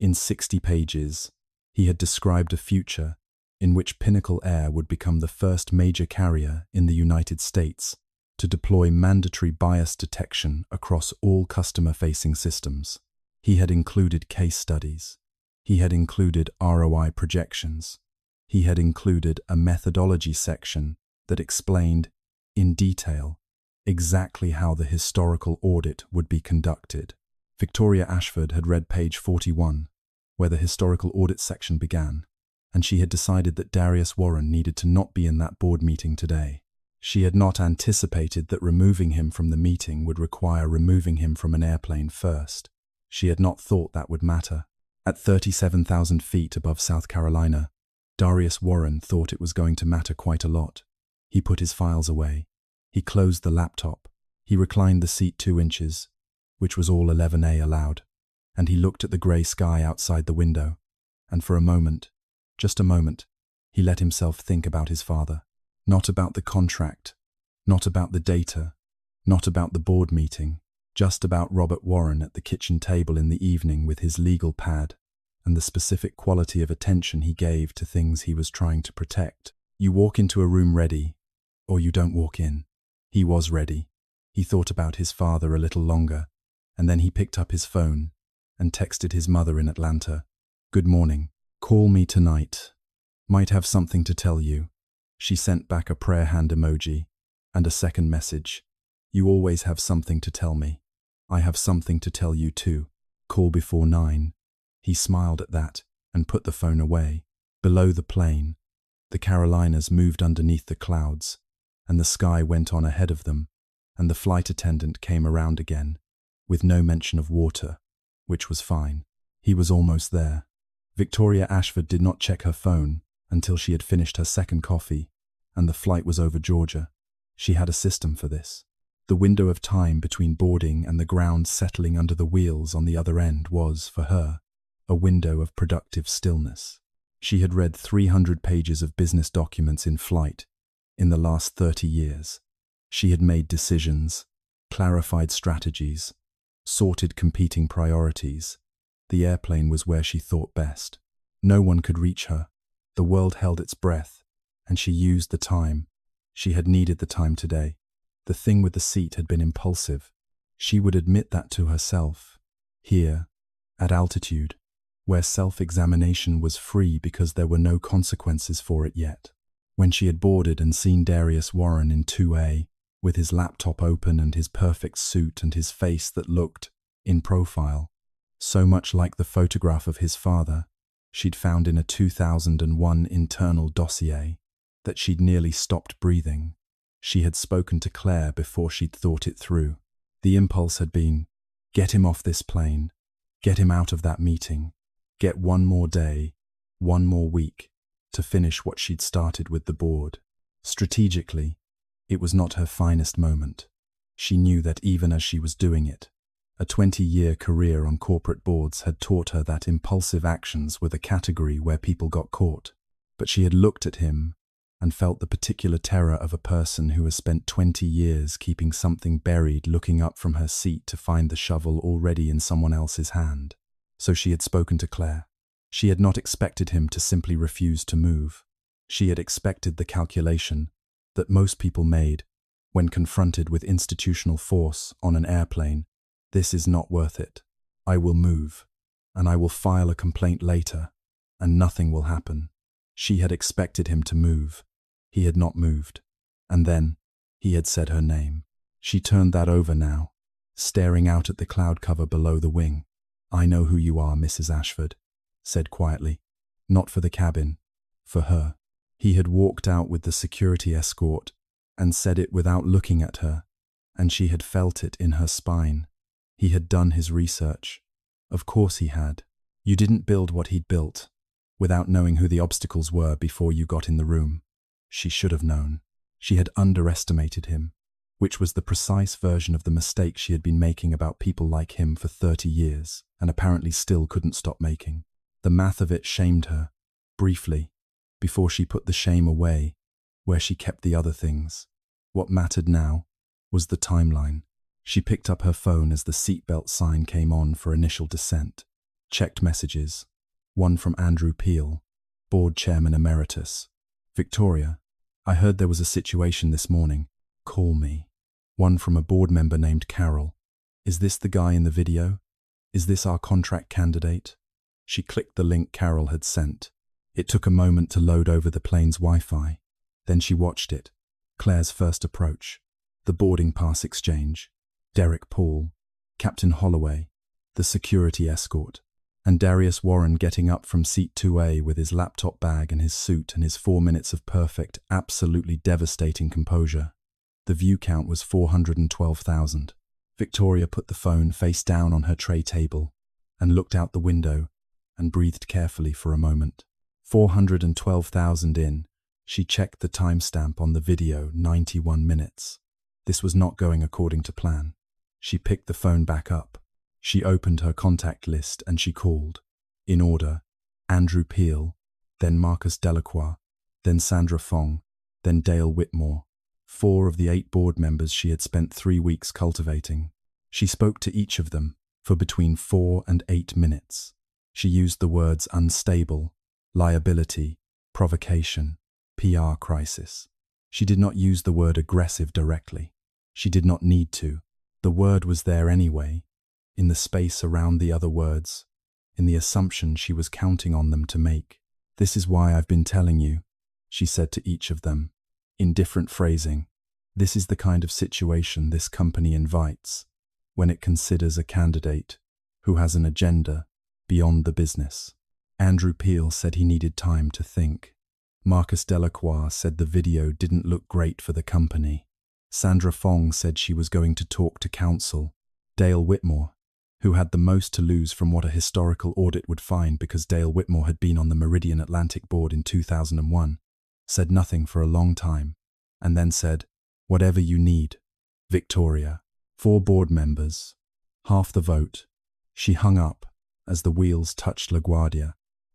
In 60 pages, he had described a future in which Pinnacle Air would become the first major carrier in the United States to deploy mandatory bias detection across all customer-facing systems. He had included case studies. He had included ROI projections. He had included a methodology section that explained, in detail, exactly how the historical audit would be conducted. Victoria Ashford had read page 41, where the historical audit section began, and she had decided that Darius Warren needed to not be in that board meeting today. She had not anticipated that removing him from the meeting would require removing him from an airplane first. She had not thought that would matter. At 37,000 feet above South Carolina, Darius Warren thought it was going to matter quite a lot. He put his files away. He closed the laptop. He reclined the seat 2 inches, which was all 11A allowed, and he looked at the grey sky outside the window. And for a moment, just a moment, he let himself think about his father. Not about the contract, not about the data, not about the board meeting, just about Robert Warren at the kitchen table in the evening with his legal pad and the specific quality of attention he gave to things he was trying to protect. You walk into a room ready, or you don't walk in. He was ready. He thought about his father a little longer, and then he picked up his phone and texted his mother in Atlanta. "Good morning. Call me tonight. Might have something to tell you." She sent back a prayer hand emoji and a second message. "You always have something to tell me. I have something to tell you too. Call before 9. He smiled at that and put the phone away. Below the plane, the Carolinas moved underneath the clouds, and the sky went on ahead of them, and the flight attendant came around again, with no mention of water, which was fine. He was almost there. Victoria Ashford did not check her phone until she had finished her second coffee, and the flight was over Georgia. She had a system for this. The window of time between boarding and the ground settling under the wheels on the other end was, for her, a window of productive stillness. She had read 300 pages of business documents in flight in the last 30 years. She had made decisions, clarified strategies, sorted competing priorities. The airplane was where she thought best. No one could reach her. The world held its breath, and she used the time. She had needed the time today. The thing with the seat had been impulsive. She would admit that to herself. Here, at altitude, where self-examination was free because there were no consequences for it yet. When she had boarded and seen Darius Warren in 2A, with his laptop open and his perfect suit and his face that looked, in profile, so much like the photograph of his father she'd found in a 2001 internal dossier, that she'd nearly stopped breathing. She had spoken to Claire before she'd thought it through. The impulse had been, get him off this plane, get him out of that meeting, get one more day, one more week, to finish what she'd started with the board. Strategically, it was not her finest moment. She knew that even as she was doing it, a 20-year career on corporate boards had taught her that impulsive actions were the category where people got caught. But she had looked at him and felt the particular terror of a person who has spent 20 years keeping something buried, looking up from her seat to find the shovel already in someone else's hand. So she had spoken to Claire. She had not expected him to simply refuse to move. She had expected the calculation that most people made when confronted with institutional force on an airplane. This is not worth it. I will move, and I will file a complaint later, and nothing will happen. She had expected him to move. He had not moved. And then, he had said her name. She turned that over now, staring out at the cloud cover below the wing. I know who you are, Mrs. Ashford, said quietly. Not for the cabin, for her. He had walked out with the security escort and said it without looking at her, and she had felt it in her spine. He had done his research. Of course he had. You didn't build what he'd built without knowing who the obstacles were before you got in the room. She should have known. She had underestimated him, which was the precise version of the mistake she had been making about people like him for 30 years, and apparently still couldn't stop making. The math of it shamed her, briefly, before she put the shame away, where she kept the other things. What mattered now was the timeline. She picked up her phone as the seatbelt sign came on for initial descent. Checked messages. One from Andrew Peel, board chairman emeritus. Victoria, I heard there was a situation this morning. Call me. One from a board member named Carol. Is this the guy in the video? Is this our contract candidate? She clicked the link Carol had sent. It took a moment to load over the plane's Wi-Fi. Then she watched it. Claire's first approach. The boarding pass exchange. Derek Paul, Captain Holloway, the security escort, and Darius Warren getting up from seat 2A with his laptop bag and his suit and his 4 minutes of perfect, absolutely devastating composure. The view count was 412,000. Victoria put the phone face down on her tray table and looked out the window and breathed carefully for a moment. 412,000 in. She checked the timestamp on the video, 91 minutes. This was not going according to plan. She picked the phone back up. She opened her contact list and she called. In order, Andrew Peel, then Marcus Delacroix, then Sandra Fong, then Dale Whitmore. 4 of the 8 board members she had spent 3 weeks cultivating. She spoke to each of them for between 4 and 8 minutes. She used the words unstable, liability, provocation, PR crisis. She did not use the word aggressive directly. She did not need to. The word was there anyway, in the space around the other words, in the assumption she was counting on them to make. This is why I've been telling you, she said to each of them, in different phrasing. This is the kind of situation this company invites when it considers a candidate who has an agenda beyond the business. Andrew Peel said he needed time to think. Marcus Delacroix said the video didn't look great for the company. Sandra Fong said she was going to talk to counsel. Dale Whitmore, who had the most to lose from what a historical audit would find because Dale Whitmore had been on the Meridian Atlantic board in 2001, said nothing for a long time, and then said, whatever you need. Victoria. 4 board members. Half the vote. She hung up as the wheels touched LaGuardia,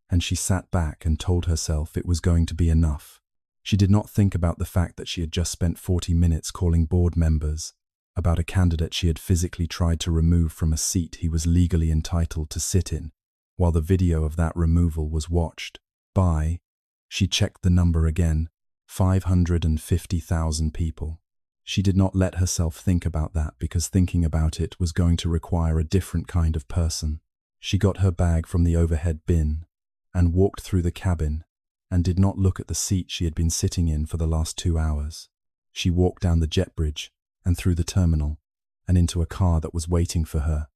and she sat back and told herself it was going to be enough. She did not think about the fact that she had just spent 40 minutes calling board members about a candidate she had physically tried to remove from a seat he was legally entitled to sit in, while the video of that removal was watched by, she checked the number again, 550,000 people. She did not let herself think about that because thinking about it was going to require a different kind of person. She got her bag from the overhead bin and walked through the cabin and did not look at the seat she had been sitting in for the last 2 hours. She walked down the jet bridge and through the terminal and into a car that was waiting for her,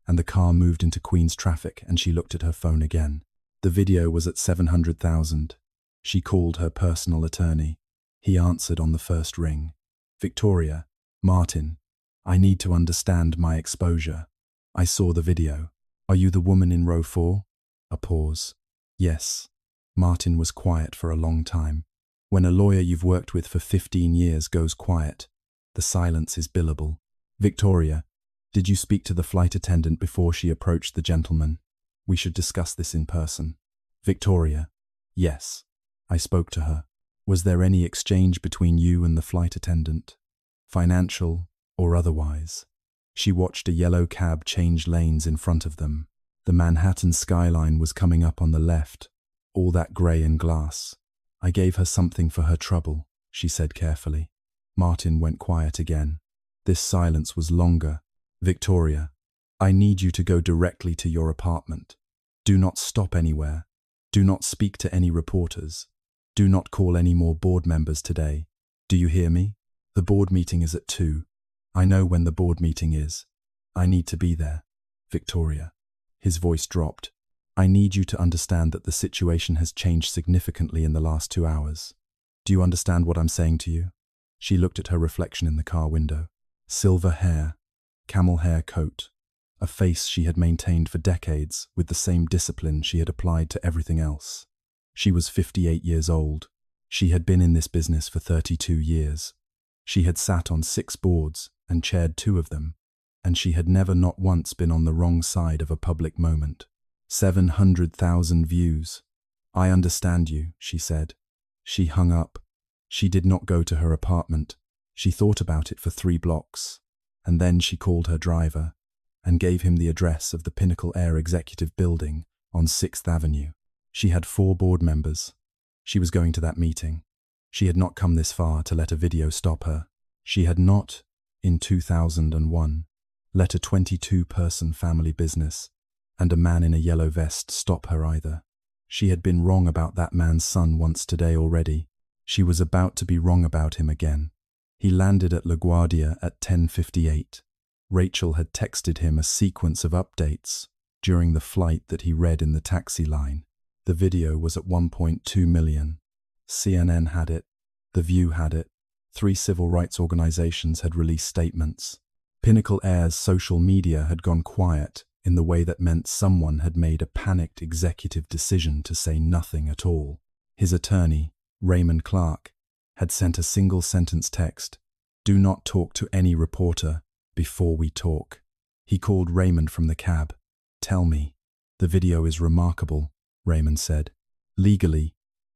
and the car moved into Queen's traffic and she looked at her phone again. The video was at 700,000. She called her personal attorney. He answered on the first ring. Victoria, Martin, I need to understand my exposure. I saw the video. Are you the woman in row 4? A pause. Yes. Martin was quiet for a long time. When a lawyer you've worked with for 15 years goes quiet, the silence is billable. Victoria, did you speak to the flight attendant before she approached the gentleman? We should discuss this in person. Victoria, yes. I spoke to her. Was there any exchange between you and the flight attendant? Financial or otherwise? She watched a yellow cab change lanes in front of them. The Manhattan skyline was coming up on the left, all that grey and glass. I gave her something for her trouble, she said carefully. Martin went quiet again. This silence was longer. Victoria, I need you to go directly to your apartment. Do not stop anywhere. Do not speak to any reporters. Do not call any more board members today. Do you hear me? The board meeting is at 2. I know when the board meeting is. I need to be there. Victoria. His voice dropped. I need you to understand that the situation has changed significantly in the last 2 hours. Do you understand what I'm saying to you? She looked at her reflection in the car window. Silver hair, camel hair coat, a face she had maintained for decades with the same discipline she had applied to everything else. She was 58 years old. She had been in this business for 32 years. She had sat on 6 boards and chaired 2 of them, and she had never not once been on the wrong side of a public moment. 700,000 views. I understand you, she said. She hung up. She did not go to her apartment. She thought about it for 3 blocks, and then she called her driver and gave him the address of the Pinnacle Air Executive Building on 6th Avenue. She had 4 board members. She was going to that meeting. She had not come this far to let a video stop her. She had not, in 2001, let a 22-person family business and a man in a yellow vest stop her either. She had been wrong about that man's son once today already. She was about to be wrong about him again. He landed at LaGuardia at 10:58. Rachel had texted him a sequence of updates during the flight that he read in the taxi line. The video was at 1.2 million. CNN had it. The View had it. 3 civil rights organizations had released statements. Pinnacle Air's social media had gone quiet in the way that meant someone had made a panicked executive decision to say nothing at all. His attorney, Raymond Clark, had sent a single-sentence text, "Do not talk to any reporter before we talk." He called Raymond from the cab. "Tell me." "The video is remarkable," Raymond said. "Legally,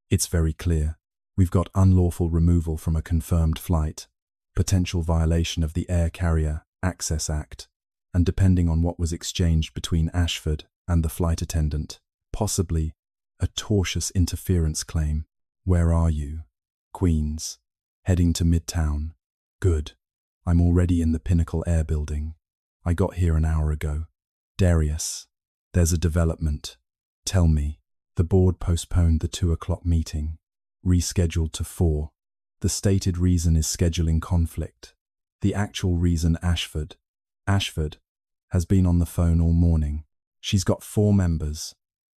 it's very clear. We've got unlawful removal from a confirmed flight, potential violation of the Air Carrier Access Act, and depending on what was exchanged between Ashford and the flight attendant, possibly a tortious interference claim. Where are you?" "Queens. Heading to Midtown." "Good. I'm already in the Pinnacle Air building. I got here an hour ago." "Darius, there's a development. Tell me." The board postponed the 2 o'clock meeting, rescheduled to 4. The stated reason is scheduling conflict. The actual reason, Ashford has been on the phone all morning. She's got 4 members.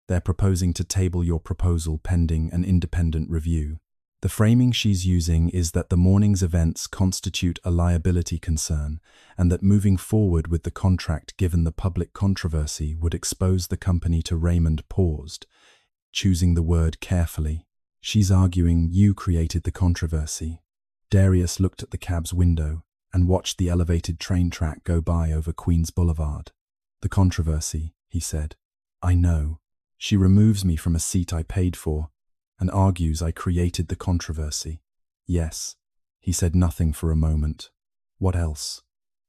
They're proposing to table your proposal pending an independent review. The framing she's using is that the morning's events constitute a liability concern and that moving forward with the contract given the public controversy would expose the company to. Raymond paused, choosing the word carefully. "She's arguing you created the controversy." Darius looked at the cab's window and watched the elevated train track go by over Queens Boulevard. "The controversy," he said. "I know. She removes me from a seat I paid for and argues I created the controversy." "Yes." He said nothing for a moment. "What else?"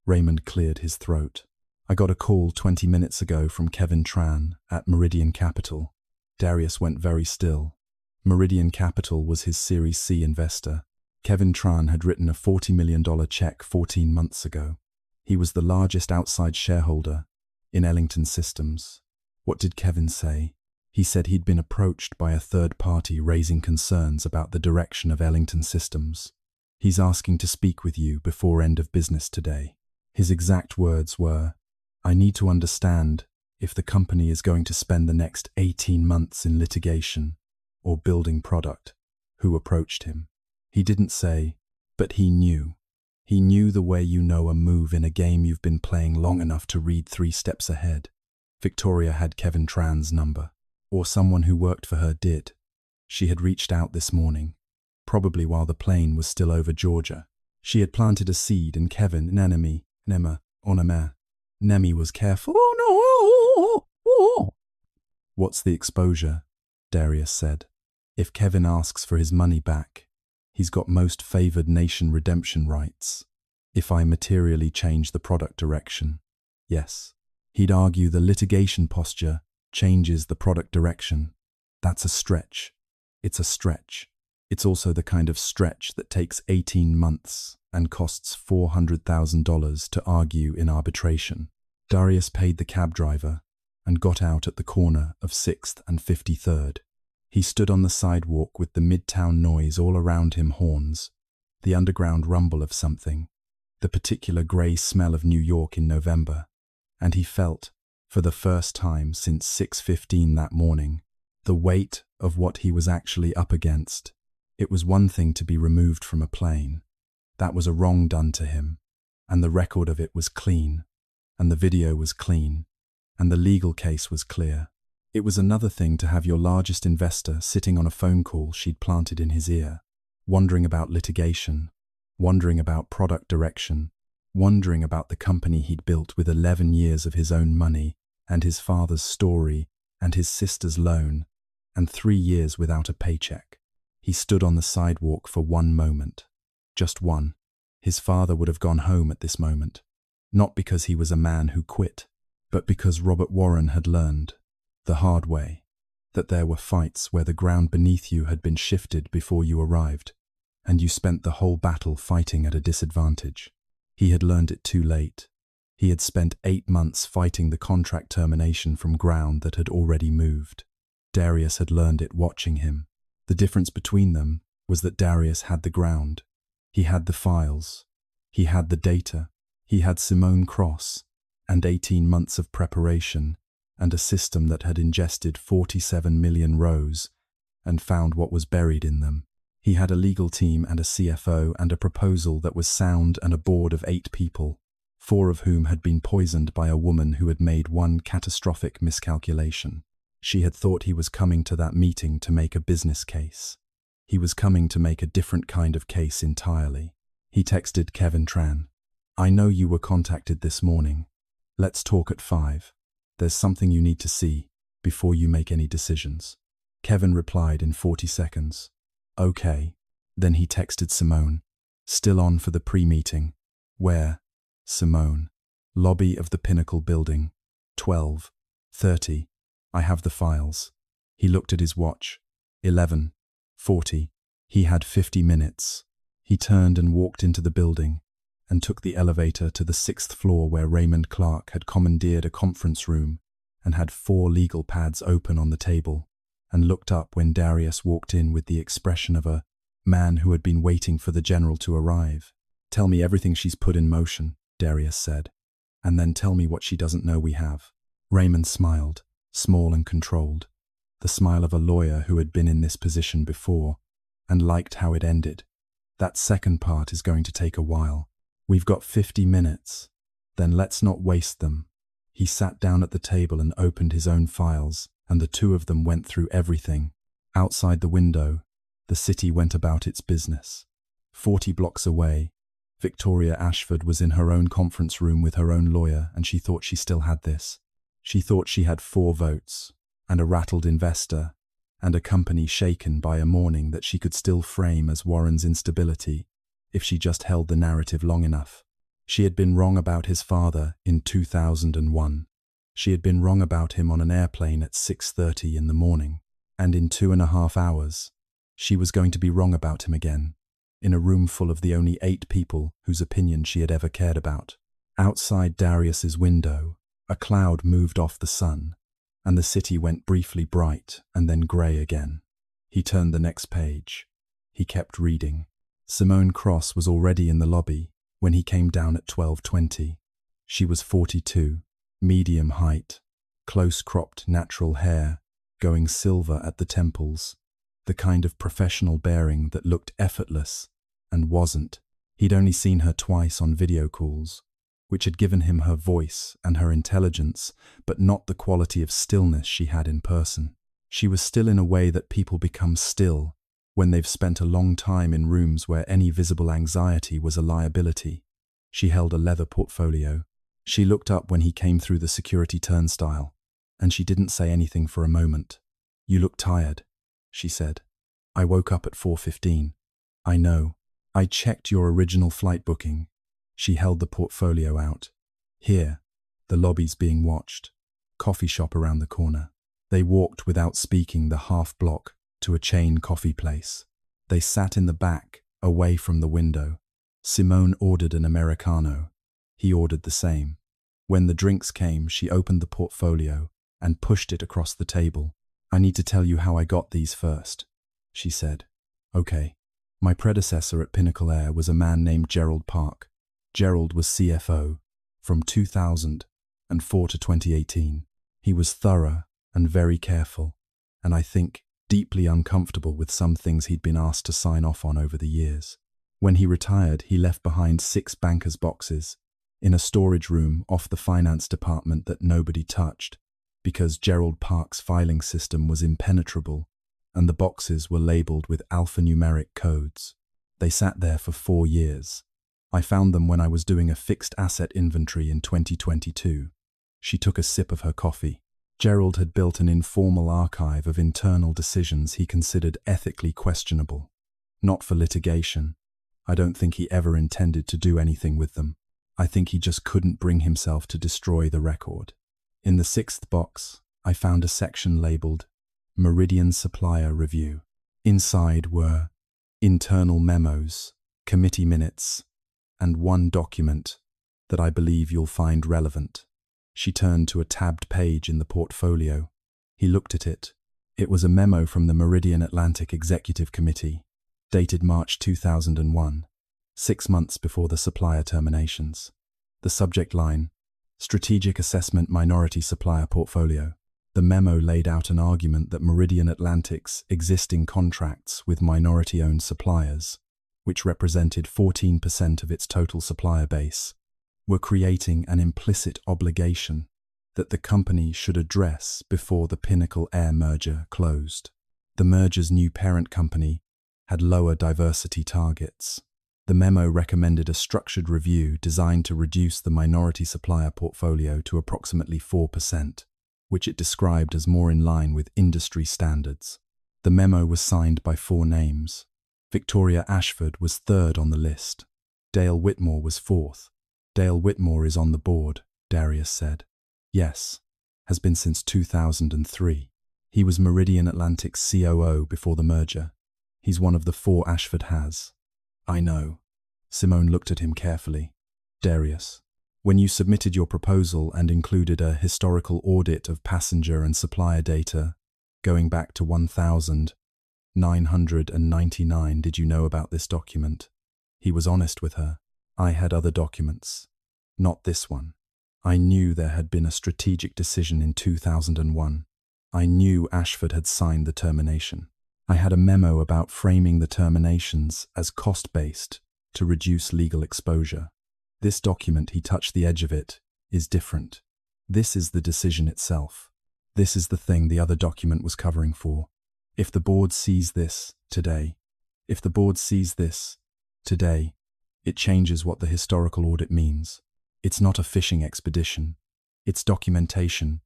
Raymond cleared his throat. "I got a call 20 minutes ago from Kevin Tran at Meridian Capital." Darius went very still. Meridian Capital was his Series C investor. Kevin Tran had written a $40 million check 14 months ago. He was the largest outside shareholder in Ellington Systems. What did Kevin say? He said he'd been approached by a third party raising concerns about the direction of Ellington Systems. He's asking to speak with you before end of business today. His exact words were, "I need to understand if the company is going to spend the next 18 months in litigation or building product." Who approached him? He didn't say, but he knew. He knew the way you know a move in a game you've been playing long enough to read 3 steps ahead. Victoria had Kevin Tran's number, or someone who worked for her did. She had reached out this morning, probably while the plane was still over Georgia. She had planted a seed in Kevin, Nemi was careful. "Oh no! What's the exposure?" Darius said. "If Kevin asks for his money back, he's got most favored nation redemption rights. If I materially change the product direction, yes." He'd argue the litigation posture changes the product direction. That's a stretch. It's a stretch. It's also the kind of stretch that takes 18 months and costs $400,000 to argue in arbitration. Darius paid the cab driver and got out at the corner of 6th and 53rd. He stood on the sidewalk with the midtown noise all around him, horns, the underground rumble of something, the particular grey smell of New York in November, and he felt, for the first time since 6:15 that morning, the weight of what he was actually up against. It was one thing to be removed from a plane. That was a wrong done to him, and the record of it was clean, and the video was clean, and the legal case was clear. It was another thing to have your largest investor sitting on a phone call she'd planted in his ear, wondering about litigation, wondering about product direction, wondering about the company he'd built with 11 years of his own money and his father's story and his sister's loan, and 3 years without a paycheck. He stood on the sidewalk for one moment. Just one. His father would have gone home at this moment, not because he was a man who quit, but because Robert Warren had learned, the hard way, that there were fights where the ground beneath you had been shifted before you arrived, and you spent the whole battle fighting at a disadvantage. He had learned it too late. He had spent 8 months fighting the contract termination from ground that had already moved. Darius had learned it watching him. The difference between them was that Darius had the ground. He had the files. He had the data. He had Simone Cross and 18 months of preparation and a system that had ingested 47 million rows and found what was buried in them. He had a legal team and a CFO and a proposal that was sound and a board of 8 people, 4 of whom had been poisoned by a woman who had made one catastrophic miscalculation. She had thought he was coming to that meeting to make a business case. He was coming to make a different kind of case entirely. He texted Kevin Tran. "I know you were contacted this morning. Let's talk at 5. There's something you need to see before you make any decisions." Kevin replied in 40 seconds. "Okay." Then he texted Simone. "Still on for the pre-meeting." "Where?" "Simone. Lobby of the Pinnacle building. 12:30. I have the files." He looked at his watch. 11:40. He had 50 minutes. He turned and walked into the building and took the elevator to the 6th floor where Raymond Clark had commandeered a conference room and had 4 legal pads open on the table, and looked up when Darius walked in with the expression of a man who had been waiting for the general to arrive. "Tell me everything she's put in motion," Darius said, "and then tell me what she doesn't know we have." Raymond smiled, small and controlled, the smile of a lawyer who had been in this position before and liked how it ended. "That second part is going to take a while. We've got 50 minutes. Then let's not waste them." He sat down at the table and opened his own files, and the two of them went through everything. Outside the window, the city went about its business. 40 blocks away, Victoria Ashford was in her own conference room with her own lawyer, and she thought she still had this. She thought she had 4 votes, and a rattled investor, and a company shaken by a morning that she could still frame as Warren's instability, if she just held the narrative long enough. She had been wrong about his father in 2001. She had been wrong about him on an airplane at 6:30 in the morning, and in 2.5 hours, she was going to be wrong about him again, in a room full of the only 8 people whose opinion she had ever cared about. Outside Darius's window, a cloud moved off the sun, and the city went briefly bright and then grey again. He turned the next page. He kept reading. Simone Cross was already in the lobby when he came down at 12:20. She was 42, medium height, close-cropped natural hair, going silver at the temples, the kind of professional bearing that looked effortless and wasn't. He'd only seen her twice on video calls, which had given him her voice and her intelligence, but not the quality of stillness she had in person. She was still in a way that people become still when they've spent a long time in rooms where any visible anxiety was a liability. She held a leather portfolio. She looked up when he came through the security turnstile, and she didn't say anything for a moment. "You look tired," she said. "I woke up at 4:15. "I know. I checked your original flight booking." She held the portfolio out. "Here, the lobby's being watched. Coffee shop around the corner." They walked without speaking the half block to a chain coffee place. They sat in the back, away from the window. Simone ordered an Americano. He ordered the same. When the drinks came, she opened the portfolio and pushed it across the table. "I need to tell you how I got these first," she said. "Okay. My predecessor at Pinnacle Air was a man named Gerald Park. Gerald was CFO from 2004 to 2018. He was thorough and very careful, and I think deeply uncomfortable with some things he'd been asked to sign off on over the years. When he retired, he left behind 6 bankers' boxes in a storage room off the finance department that nobody touched, because Gerald Park's filing system was impenetrable, and the boxes were labeled with alphanumeric codes. They sat there for 4 years. I found them when I was doing a fixed asset inventory in 2022. She took a sip of her coffee. Gerald had built an informal archive of internal decisions he considered ethically questionable. Not for litigation. I don't think he ever intended to do anything with them. I think he just couldn't bring himself to destroy the record. In the 6th box, I found a section labeled Meridian Supplier Review. Inside were internal memos, committee minutes, and one document that I believe you'll find relevant. She turned to a tabbed page in the portfolio. He looked at it. It was a memo from the Meridian Atlantic Executive Committee, dated March 2001, 6 months before the supplier terminations. The subject line, Strategic Assessment Minority Supplier Portfolio. The memo laid out an argument that Meridian Atlantic's existing contracts with minority-owned suppliers, which represented 14% of its total supplier base, were creating an implicit obligation that the company should address before the Pinnacle Air merger closed. The merger's new parent company had lower diversity targets. The memo recommended a structured review designed to reduce the minority supplier portfolio to approximately 4%, which it described as more in line with industry standards. The memo was signed by 4 names. Victoria Ashford was 3rd on the list. Dale Whitmore was 4th. "Dale Whitmore is on the board," Darius said. "Yes, has been since 2003. He was Meridian Atlantic's COO before the merger. He's one of the 4 Ashford has." "I know." Simone looked at him carefully. "Darius, when you submitted your proposal and included a historical audit of passenger and supplier data going back to 1999, did you know about this document?" He was honest with her. "I had other documents. Not this one. I knew there had been a strategic decision in 2001. I knew Ashford had signed the termination. I had a memo about framing the terminations as cost-based to reduce legal exposure. This document," he touched the edge of it, "is different. This is the decision itself. This is the thing the other document was covering for. If the board sees this today, it changes what the historical audit means. It's not a fishing expedition. It's documentation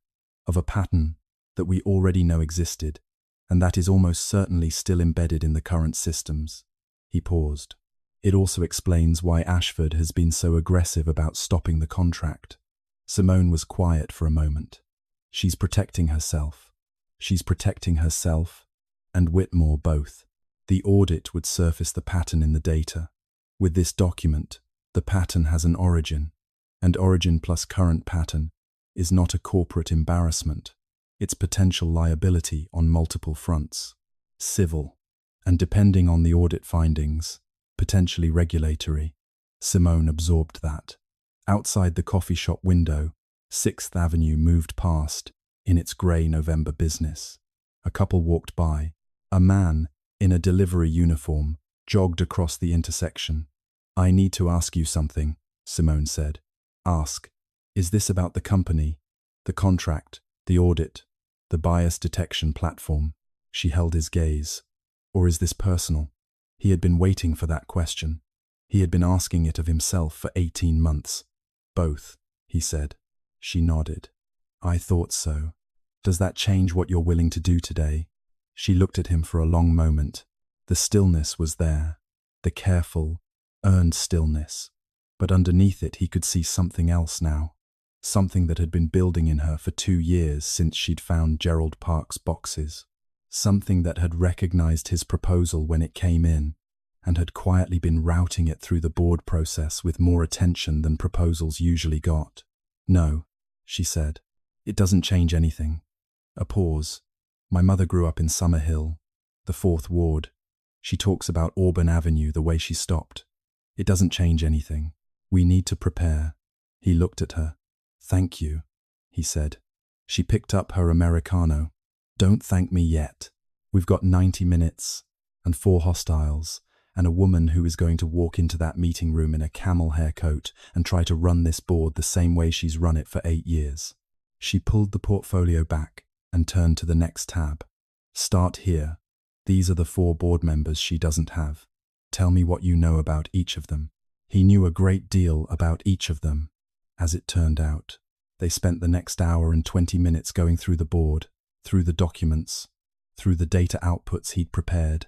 of a pattern that we already know existed, and that is almost certainly still embedded in the current systems." He paused. "It also explains why Ashford has been so aggressive about stopping the contract." Simone was quiet for a moment. She's protecting herself and Whitmore both. The audit would surface the pattern in the data. With this document, the pattern has an origin, and origin plus current pattern is not a corporate embarrassment. It's potential liability on multiple fronts, civil, and depending on the audit findings, potentially regulatory. Simone absorbed that. Outside the coffee shop window, 6th Avenue moved past in its grey November business. A couple walked by. A man in a delivery uniform jogged across the intersection. "I need to ask you something," Simone said. "Ask. Is this about the company, the contract, the audit, the bias detection platform?" She held his gaze. "Or is this personal?" He had been waiting for that question. He had been asking it of himself for 18 months. "Both," he said. She nodded. "I thought so. Does that change what you're willing to do today?" She looked at him for a long moment. The stillness was there, the careful, earned stillness. But underneath it he could see something else now. Something that had been building in her for 2 years since she'd found Gerald Park's boxes. Something that had recognized his proposal when it came in, and had quietly been routing it through the board process with more attention than proposals usually got. "No," she said. "It doesn't change anything." A pause. "My mother grew up in Summerhill, the 4th Ward. She talks about Auburn Avenue the way she stopped. It doesn't change anything. We need to prepare." He looked at her. "Thank you," he said. She picked up her Americano. "Don't thank me yet. We've got 90 minutes, and 4 hostiles, and a woman who is going to walk into that meeting room in a camel hair coat and try to run this board the same way she's run it for 8 years. She pulled the portfolio back and turned to the next tab. "Start here. These are the 4 board members she doesn't have. Tell me what you know about each of them." He knew a great deal about each of them, as it turned out. They spent the next hour and 20 minutes going through the board, through the documents, through the data outputs he'd prepared,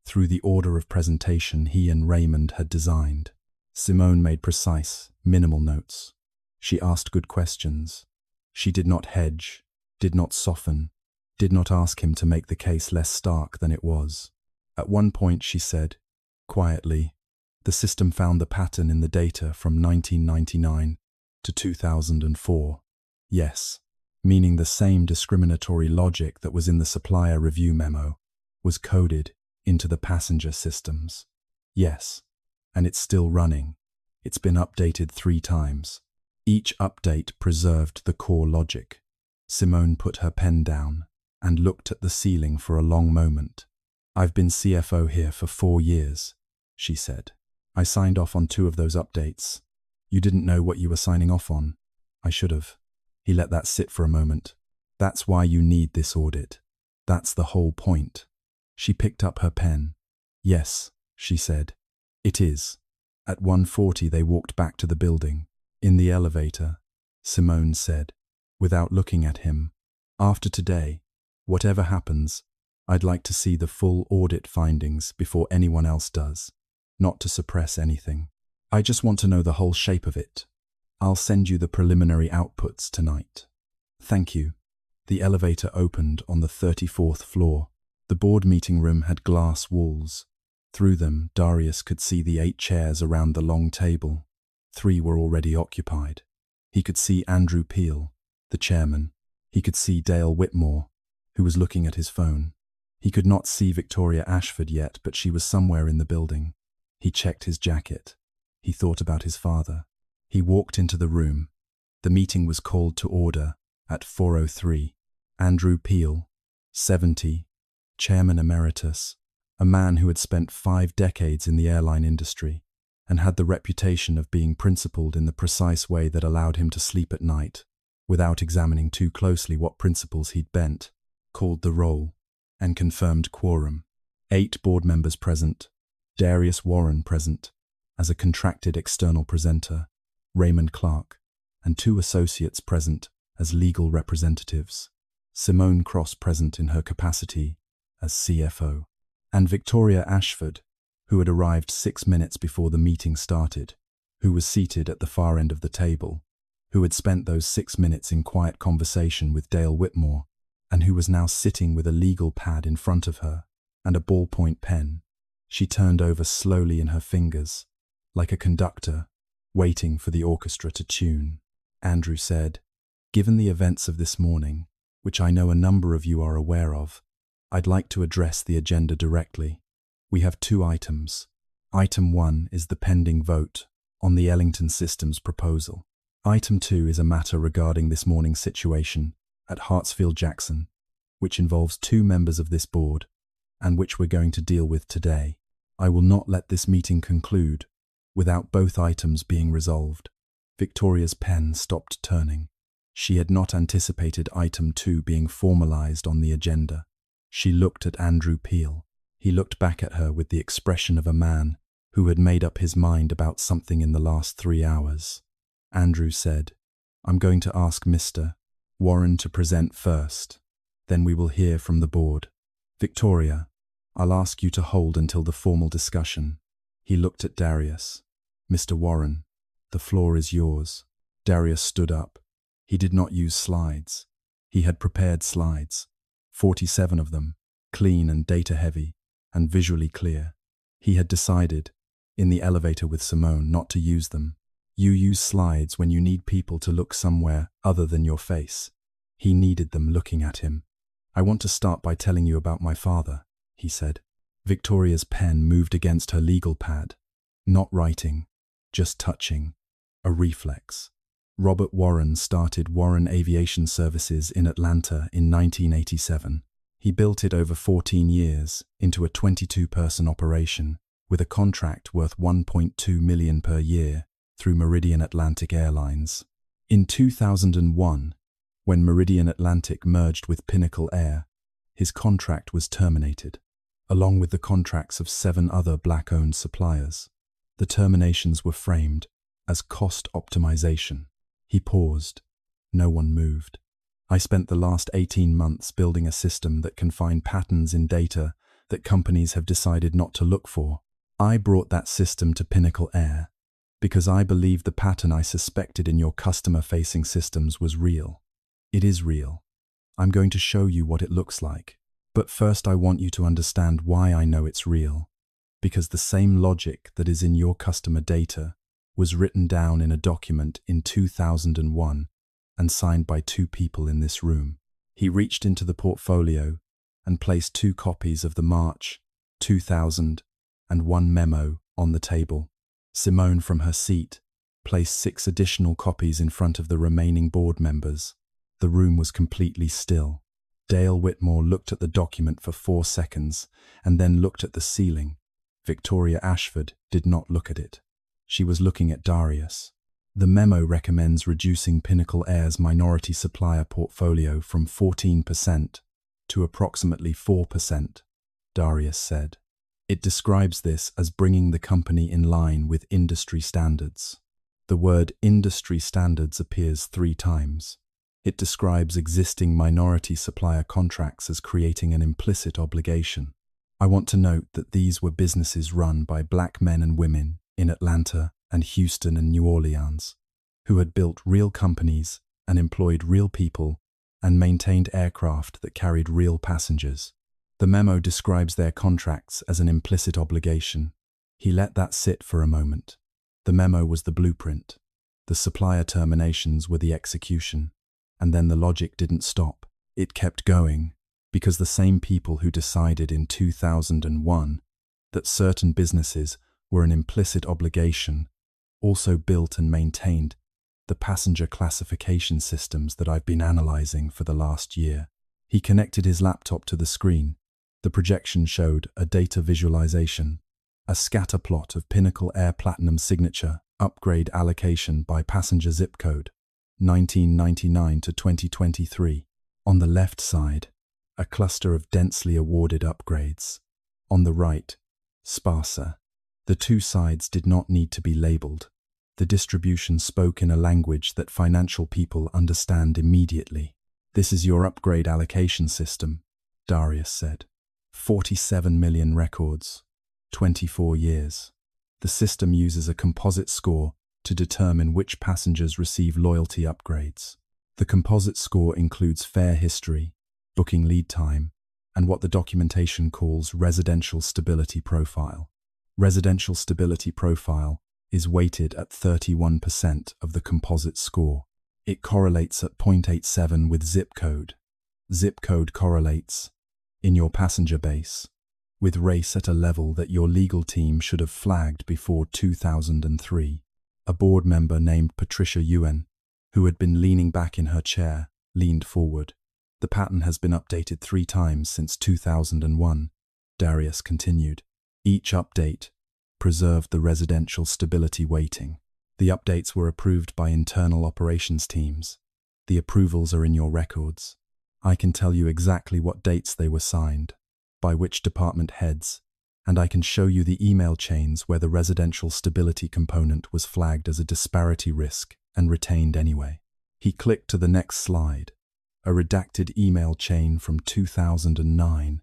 through the order of presentation he and Raymond had designed. Simone made precise, minimal notes. She asked good questions. She did not hedge, did not soften, did not ask him to make the case less stark than it was. At one point she said, quietly, "The system found the pattern in the data from 1999 to 2004. Yes, meaning the same discriminatory logic that was in the supplier review memo was coded into the passenger systems. Yes, and it's still running. It's been updated 3 times. Each update preserved the core logic." Simone put her pen down and looked at the ceiling for a long moment. "I've been CFO here for 4 years, she said. "I signed off on 2 of those updates. You didn't know what you were signing off on. I should have." He let that sit for a moment. "That's why you need this audit. That's the whole point." She picked up her pen. "Yes," she said. "It is." At 1:40 they walked back to the building. In the elevator, Simone said, without looking at him, "After today, whatever happens, I'd like to see the full audit findings before anyone else does. Not to suppress anything. I just want to know the whole shape of it. I'll send you the preliminary outputs tonight." "Thank you." The elevator opened on the 34th floor. The board meeting room had glass walls. Through them, Darius could see the 8 chairs around the long table. 3 were already occupied. He could see Andrew Peel, the chairman. He could see Dale Whitmore, who was looking at his phone. He could not see Victoria Ashford yet, but she was somewhere in the building. He checked his jacket. He thought about his father. He walked into the room. The meeting was called to order at 4:03. Andrew Peel, 70, Chairman Emeritus, a man who had spent 5 decades in the airline industry and had the reputation of being principled in the precise way that allowed him to sleep at night, without examining too closely what principles he'd bent, called the roll, and confirmed quorum. 8 board members present, Darius Warren present, as a contracted external presenter, Raymond Clark, and 2 associates present as legal representatives, Simone Cross present in her capacity as CFO, and Victoria Ashford, who had arrived 6 minutes before the meeting started, who was seated at the far end of the table, who had spent those 6 minutes in quiet conversation with Dale Whitmore, and who was now sitting with a legal pad in front of her, and a ballpoint pen. She turned over slowly in her fingers, like a conductor, waiting for the orchestra to tune. Andrew said, "Given the events of this morning, which I know a number of you are aware of, I'd like to address the agenda directly. We have 2 items. Item 1 is the pending vote on the Ellington Systems proposal. Item 2 is a matter regarding this morning's situation at Hartsfield-Jackson, which involves 2 members of this board, and which we're going to deal with today. I will not let this meeting conclude without both items being resolved." Victoria's pen stopped turning. She had not anticipated item 2 being formalized on the agenda. She looked at Andrew Peel. He looked back at her with the expression of a man who had made up his mind about something in the last 3 hours. Andrew said, "I'm going to ask Mr. Warren to present first. Then we will hear from the board. Victoria, I'll ask you to hold until the formal discussion." He looked at Darius. "Mr. Warren, the floor is yours." Darius stood up. He did not use slides. He had prepared slides, 47 of them, clean and data-heavy, and visually clear. He had decided, in the elevator with Simone, not to use them. You use slides when you need people to look somewhere other than your face. He needed them looking at him. "I want to start by telling you about my father," he said. Victoria's pen moved against her legal pad, not writing, just touching, a reflex. Robert Warren started Warren Aviation Services in Atlanta in 1987. He built it over 14 years into a 22-person operation with a contract worth $1.2 million per year through Meridian Atlantic Airlines. In 2001, when Meridian Atlantic merged with Pinnacle Air, his contract was terminated, along with the contracts of 7 other black-owned suppliers. The terminations were framed as cost optimization. He paused. No one moved. "I spent the last 18 months building a system that can find patterns in data that companies have decided not to look for. I brought that system to Pinnacle Air because I believed the pattern I suspected in your customer-facing systems was real. It is real. I'm going to show you what it looks like. But first I want you to understand why I know it's real. Because the same logic that is in your customer data was written down in a document in 2001 and signed by 2 people in this room." He reached into the portfolio and placed 2 copies of the March 2001 memo on the table. Simone, from her seat, placed 6 additional copies in front of the remaining board members. The room was completely still. Dale Whitmore looked at the document for 4 seconds and then looked at the ceiling. Victoria Ashford did not look at it. She was looking at Darius. "The memo recommends reducing Pinnacle Air's minority supplier portfolio from 14% to approximately 4%, Darius said. "It describes this as bringing the company in line with industry standards." The word industry standards appears 3 times. It describes existing minority supplier contracts as creating an implicit obligation. I want to note that these were businesses run by black men and women in Atlanta and Houston and New Orleans, who had built real companies and employed real people and maintained aircraft that carried real passengers. The memo describes their contracts as an implicit obligation. He let that sit for a moment. The memo was the blueprint. The supplier terminations were the execution. And then the logic didn't stop. It kept going, because the same people who decided in 2001 that certain businesses were an implicit obligation also built and maintained the passenger classification systems that I've been analyzing for the last year. He connected his laptop to the screen. The projection showed a data visualization, a scatter plot of Pinnacle Air Platinum signature upgrade allocation by passenger zip code, 1999 to 2023. On the left side, a cluster of densely awarded upgrades. On the right, sparser. The 2 sides did not need to be labeled. The distribution spoke in a language that financial people understand immediately. "This is your upgrade allocation system," Darius said. 47 million records, 24 years. The system uses a composite score to determine which passengers receive loyalty upgrades. The composite score includes fare history, booking lead time, and what the documentation calls residential stability profile. Residential stability profile is weighted at 31% of the composite score. It correlates at 0.87 with zip code. Zip code correlates, in your passenger base, with race at a level that your legal team should have flagged before 2003. A board member named Patricia Yuen, who had been leaning back in her chair, leaned forward. The pattern has been updated 3 times since 2001, Darius continued. Each update preserved the residential stability weighting. The updates were approved by internal operations teams. The approvals are in your records. I can tell you exactly what dates they were signed, by which department heads, and I can show you the email chains where the residential stability component was flagged as a disparity risk and retained anyway. He clicked to the next slide, a redacted email chain from 2009,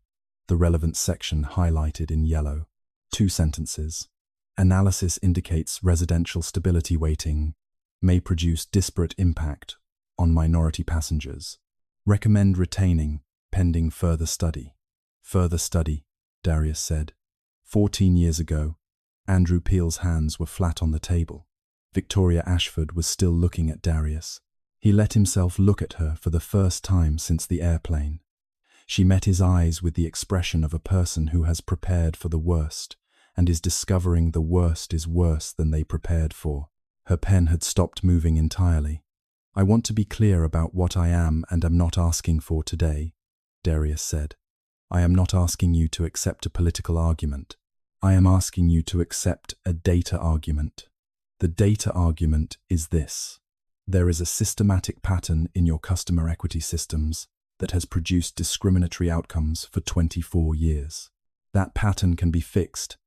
the relevant section highlighted in yellow. 2 sentences. Analysis indicates residential stability weighting may produce disparate impact on minority passengers. Recommend retaining pending further study. Further study, Darius said. 14 years ago, Andrew Peel's hands were flat on the table. Victoria Ashford was still looking at Darius. He let himself look at her for the first time since the airplane. She met his eyes with the expression of a person who has prepared for the worst and is discovering the worst is worse than they prepared for. Her pen had stopped moving entirely. I want to be clear about what I am and am not asking for today, Darius said. I am not asking you to accept a political argument. I am asking you to accept a data argument. The data argument is this. There is a systematic pattern in your customer equity systems that has produced discriminatory outcomes for 24 years. That pattern can be fixed.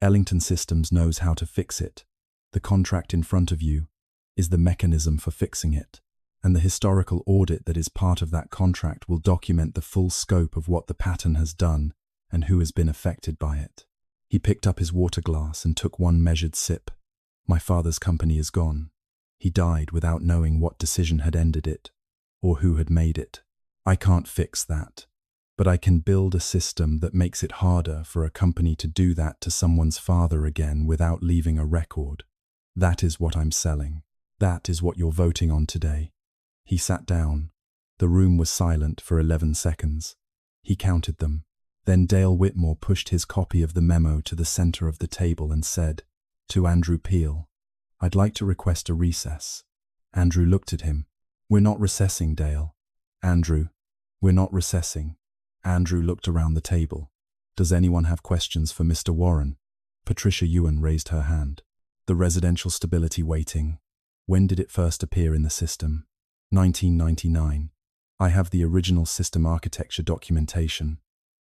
Ellington Systems knows how to fix it. The contract in front of you is the mechanism for fixing it, and the historical audit that is part of that contract will document the full scope of what the pattern has done and who has been affected by it. He picked up his water glass and took one measured sip. My father's company is gone. He died without knowing what decision had ended it, or who had made it. I can't fix that, but I can build a system that makes it harder for a company to do that to someone's father again without leaving a record. That is what I'm selling. That is what you're voting on today. He sat down. The room was silent for 11 seconds. He counted them. Then Dale Whitmore pushed his copy of the memo to the center of the table and said, to Andrew Peel, I'd like to request a recess. Andrew looked at him. We're not recessing, Dale. Andrew, we're not recessing. Andrew looked around the table. Does anyone have questions for Mr. Warren? Patricia Yuen raised her hand. The residential stability weighting. When did it first appear in the system? 1999. I have the original system architecture documentation.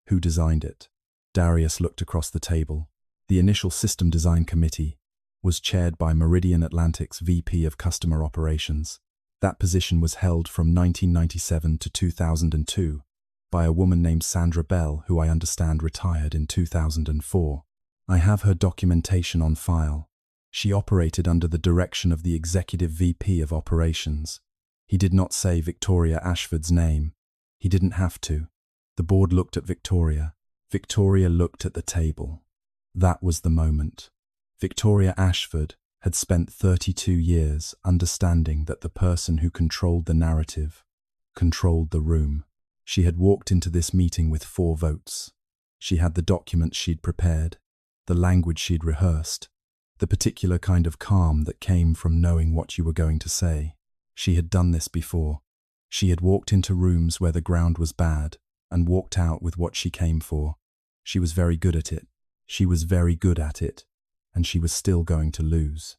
Who designed it? Darius looked across the table. The initial system design committee was chaired by Meridian Atlantic's VP of Customer Operations. That position was held from 1997 to 2002 by a woman named Sandra Bell, who I understand retired in 2004. I have her documentation on file. She operated under the direction of the Executive VP of Operations. He did not say Victoria Ashford's name. He didn't have to. The board looked at Victoria. Victoria looked at the table. That was the moment. Victoria Ashford had spent 32 years understanding that the person who controlled the narrative controlled the room. She had walked into this meeting with 4 votes. She had the documents she'd prepared, the language she'd rehearsed, the particular kind of calm that came from knowing what you were going to say. She had done this before. She had walked into rooms where the ground was bad and walked out with what she came for. She was very good at it. She was very good at it, and she was still going to lose.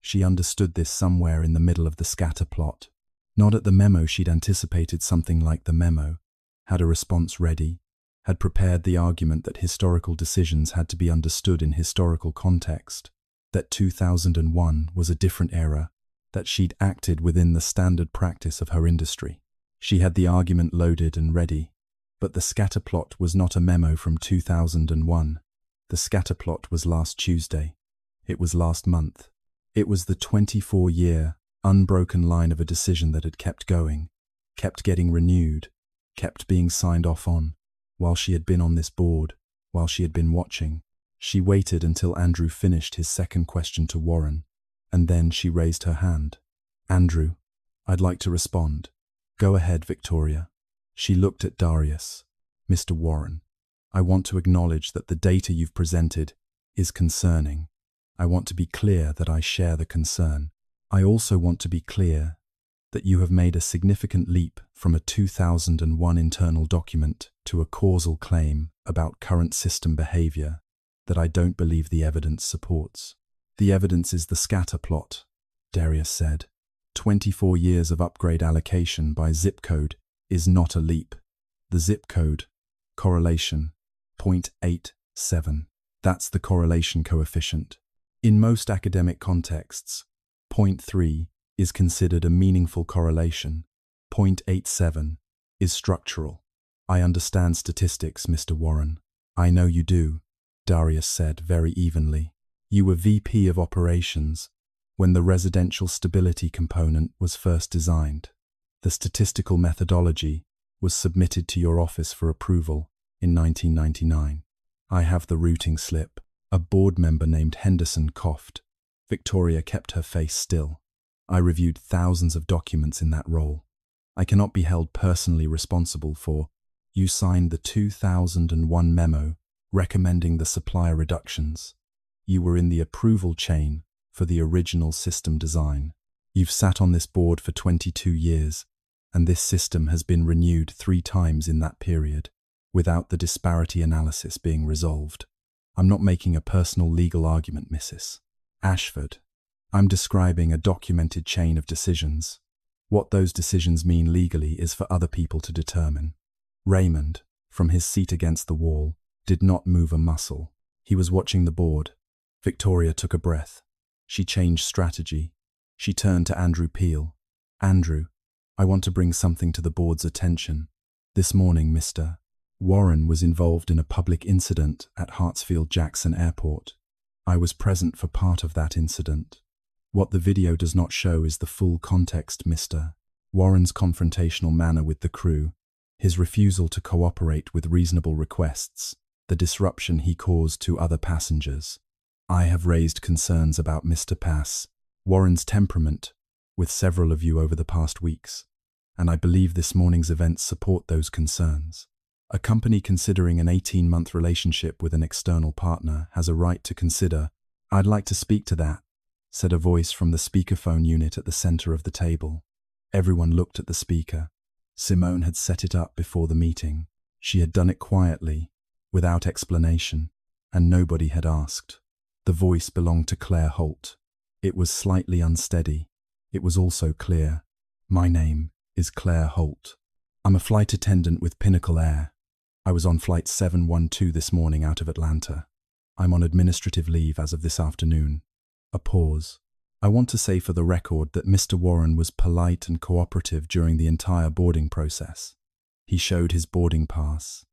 She understood this somewhere in the middle of the scatter plot. Not at the memo she'd anticipated something like the memo, had a response ready, had prepared the argument that historical decisions had to be understood in historical context, that 2001 was a different era, that she'd acted within the standard practice of her industry. She had the argument loaded and ready, but the scatterplot was not a memo from 2001. The scatterplot was last Tuesday. It was last month. It was the 24-year, unbroken line of a decision that had kept going, kept getting renewed, kept being signed off on. While she had been on this board, while she had been watching, she waited until Andrew finished his second question to Warren, and then she raised her hand. Andrew, I'd like to respond. Go ahead, Victoria. She looked at Darius. Mr. Warren, I want to acknowledge that the data you've presented is concerning. I want to be clear that I share the concern. I also want to be clear that you have made a significant leap from a 2001 internal document to a causal claim about current system behavior that I don't believe the evidence supports. The evidence is the scatter plot, Darius said. 24 years of upgrade allocation by zip code is not a leap. The zip code, correlation, 0.87. That's the correlation coefficient. In most academic contexts, 0.3 is considered a meaningful correlation. 0.87 is structural. I understand statistics, Mr. Warren. I know you do, Darius said very evenly. You were VP of Operations when the residential stability component was first designed. The statistical methodology was submitted to your office for approval in 1999. I have the routing slip. A board member named Henderson coughed. Victoria kept her face still. I reviewed thousands of documents in that role. I cannot be held personally responsible for. You signed the 2001 memo recommending the supplier reductions. You were in the approval chain for the original system design. You've sat on this board for 22 years, and this system has been renewed 3 times in that period, without the disparity analysis being resolved. I'm not making a personal legal argument, Mrs. Ashford. I'm describing a documented chain of decisions. What those decisions mean legally is for other people to determine. Raymond, from his seat against the wall, did not move a muscle. He was watching the board. Victoria took a breath. She changed strategy. She turned to Andrew Peel. Andrew, I want to bring something to the board's attention. This morning, Mr. Warren was involved in a public incident at Hartsfield-Jackson Airport. I was present for part of that incident. What the video does not show is the full context, Mr. Warren's confrontational manner with the crew, his refusal to cooperate with reasonable requests, the disruption he caused to other passengers. I have raised concerns about Mr. Warren's temperament with several of you over the past weeks, and I believe this morning's events support those concerns. A company considering an 18-month relationship with an external partner has a right to consider. I'd like to speak to that, said a voice from the speakerphone unit at the center of the table. Everyone looked at the speaker. Simone had set it up before the meeting. She had done it quietly, without explanation, and nobody had asked. The voice belonged to Claire Holt. It was slightly unsteady. It was also clear. My name is Claire Holt. I'm a flight attendant with Pinnacle Air. I was on flight 712 this morning out of Atlanta. I'm on administrative leave as of this afternoon. A pause. I want to say for the record that Mr. Warren was polite and cooperative during the entire boarding process. He showed his boarding pass.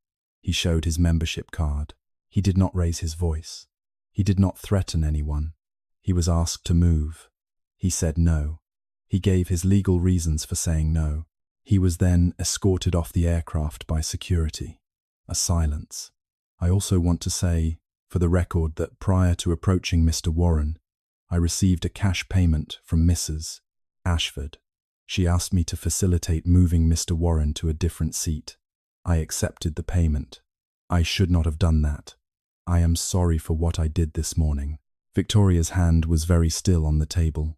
He showed his membership card. He did not raise his voice. He did not threaten anyone. He was asked to move. He said no. He gave his legal reasons for saying no. He was then escorted off the aircraft by security. A silence. I also want to say, for the record, that prior to approaching Mr. Warren, I received a cash payment from Mrs. Ashford. She asked me to facilitate moving Mr. Warren to a different seat. I accepted the payment. I should not have done that. I am sorry for what I did this morning. Victoria's hand was very still on the table.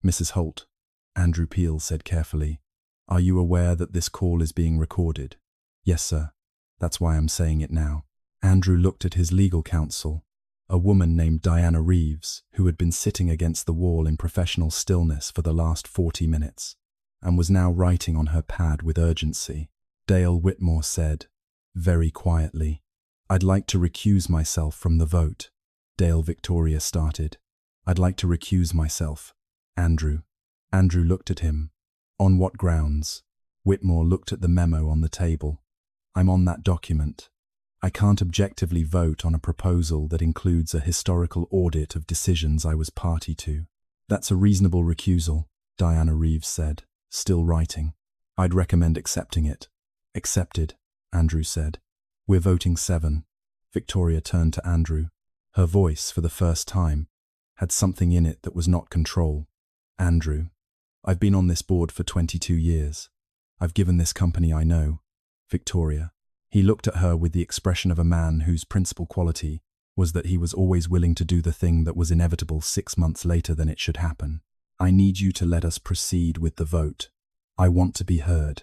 Mrs. Holt, Andrew Peel said carefully, are you aware that this call is being recorded? Yes, sir. That's why I'm saying it now. Andrew looked at his legal counsel, a woman named Diana Reeves, who had been sitting against the wall in professional stillness for the last 40 minutes, and was now writing on her pad with urgency. Dale Whitmore said, very quietly, I'd like to recuse myself from the vote. Dale Victoria started. I'd like to recuse myself. Andrew. Andrew looked at him. On what grounds? Whitmore looked at the memo on the table. I'm on that document. I can't objectively vote on a proposal that includes a historical audit of decisions I was party to. That's a reasonable recusal, Diana Reeves said, still writing. I'd recommend accepting it. Accepted, Andrew said. We're voting 7. Victoria turned to Andrew. Her voice, for the first time, had something in it that was not control. Andrew, I've been on this board for 22 years. I've given this company I know. Victoria. He looked at her with the expression of a man whose principal quality was that he was always willing to do the thing that was inevitable 6 months later than it should happen. I need you to let us proceed with the vote. I want to be heard.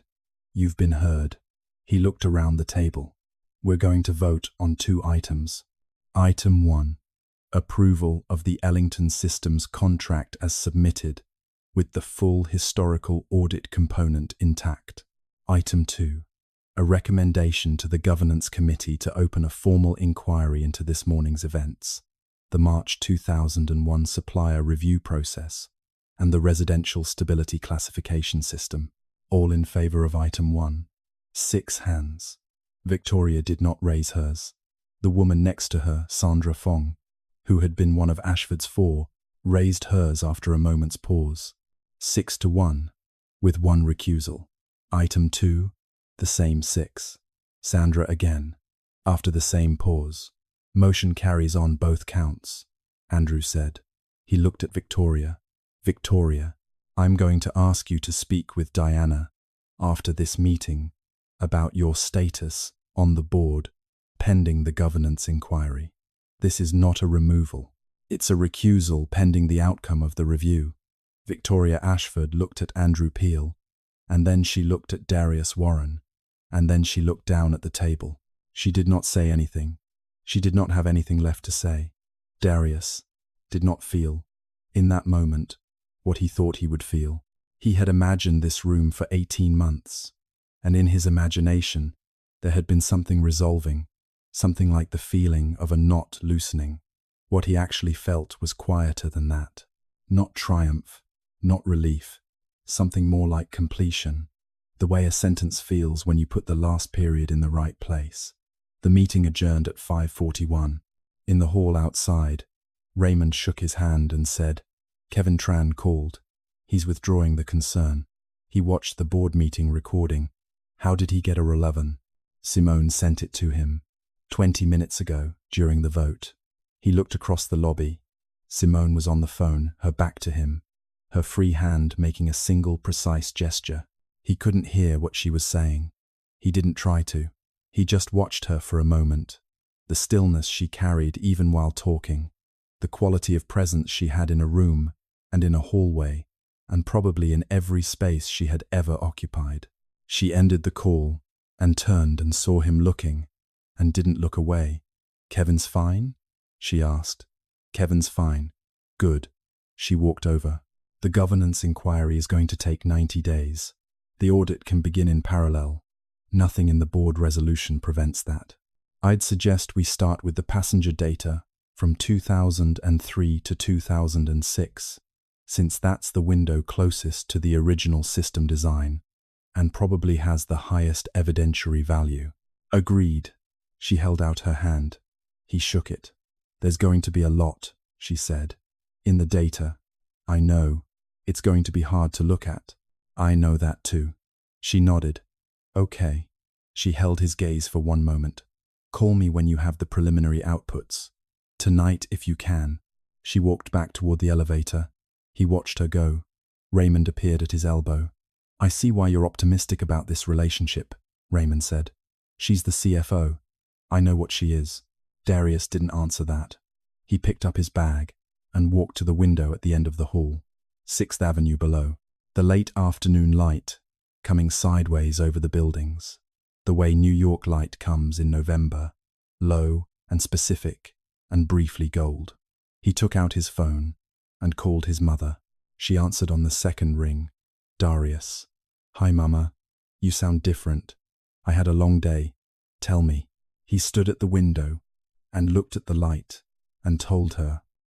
You've been heard. He looked around the table. We're going to vote on 2 items. Item 1. Approval of the Ellington Systems contract as submitted, with the full historical audit component intact. Item 2. A recommendation to the Governance Committee to open a formal inquiry into this morning's events, the March 2001 supplier review process, and the residential stability classification system. All in favor of item 1. 6 hands. Victoria did not raise hers. The woman next to her, Sandra Fong, who had been one of Ashford's 4, raised hers after a moment's pause. 6-1, with 1 recusal. Item 2, the same 6. Sandra again, after the same pause. Motion carries on both counts, Andrew said. He looked at Victoria. Victoria, I'm going to ask you to speak with Diana after this meeting about your status on the board pending the governance inquiry. This is not a removal. It's a recusal pending the outcome of the review. Victoria Ashford looked at Andrew Peel, and then she looked at Darius Warren, and then she looked down at the table. She did not say anything. She did not have anything left to say. Darius did not feel, in that moment, what he thought he would feel. He had imagined this room for 18 months, and in his imagination, there had been something resolving, something like the feeling of a knot loosening. What he actually felt was quieter than that. Not triumph, not relief, something more like completion, the way a sentence feels when you put the last period in the right place. The meeting adjourned at 5:41. In the hall outside, Raymond shook his hand and said, Kevin Tran called. He's withdrawing the concern. He watched the board meeting recording. How did he get a 11? Simone sent it to him 20 minutes ago, during the vote. He looked across the lobby. Simone was on the phone, her back to him, her free hand making a single precise gesture. He couldn't hear what she was saying. He didn't try to. He just watched her for a moment. The stillness she carried even while talking. The quality of presence she had in a room and in a hallway, and probably in every space she had ever occupied. She ended the call and turned and saw him looking, and didn't look away. Kevin's fine? She asked. Kevin's fine. Good. She walked over. The governance inquiry is going to take 90 days. The audit can begin in parallel. Nothing in the board resolution prevents that. I'd suggest we start with the passenger data from 2003 to 2006, since that's the window closest to the original system design, and probably has the highest evidentiary value. Agreed. She held out her hand. He shook it. There's going to be a lot, she said, in the data. I know. It's going to be hard to look at. I know that too. She nodded. Okay. She held his gaze for one moment. Call me when you have the preliminary outputs. Tonight, if you can. She walked back toward the elevator. He watched her go. Raymond appeared at his elbow. I see why you're optimistic about this relationship, Raymond said. She's the CFO. I know what she is. Darius didn't answer that. He picked up his bag and walked to the window at the end of the hall, 6th Avenue below. The late afternoon light, coming sideways over the buildings, the way New York light comes in November, low and specific and briefly gold. He took out his phone and called his mother. She answered on the second ring. Darius. Hi, Mama. You sound different. I had a long day. Tell me. He stood at the window and looked at the light and told her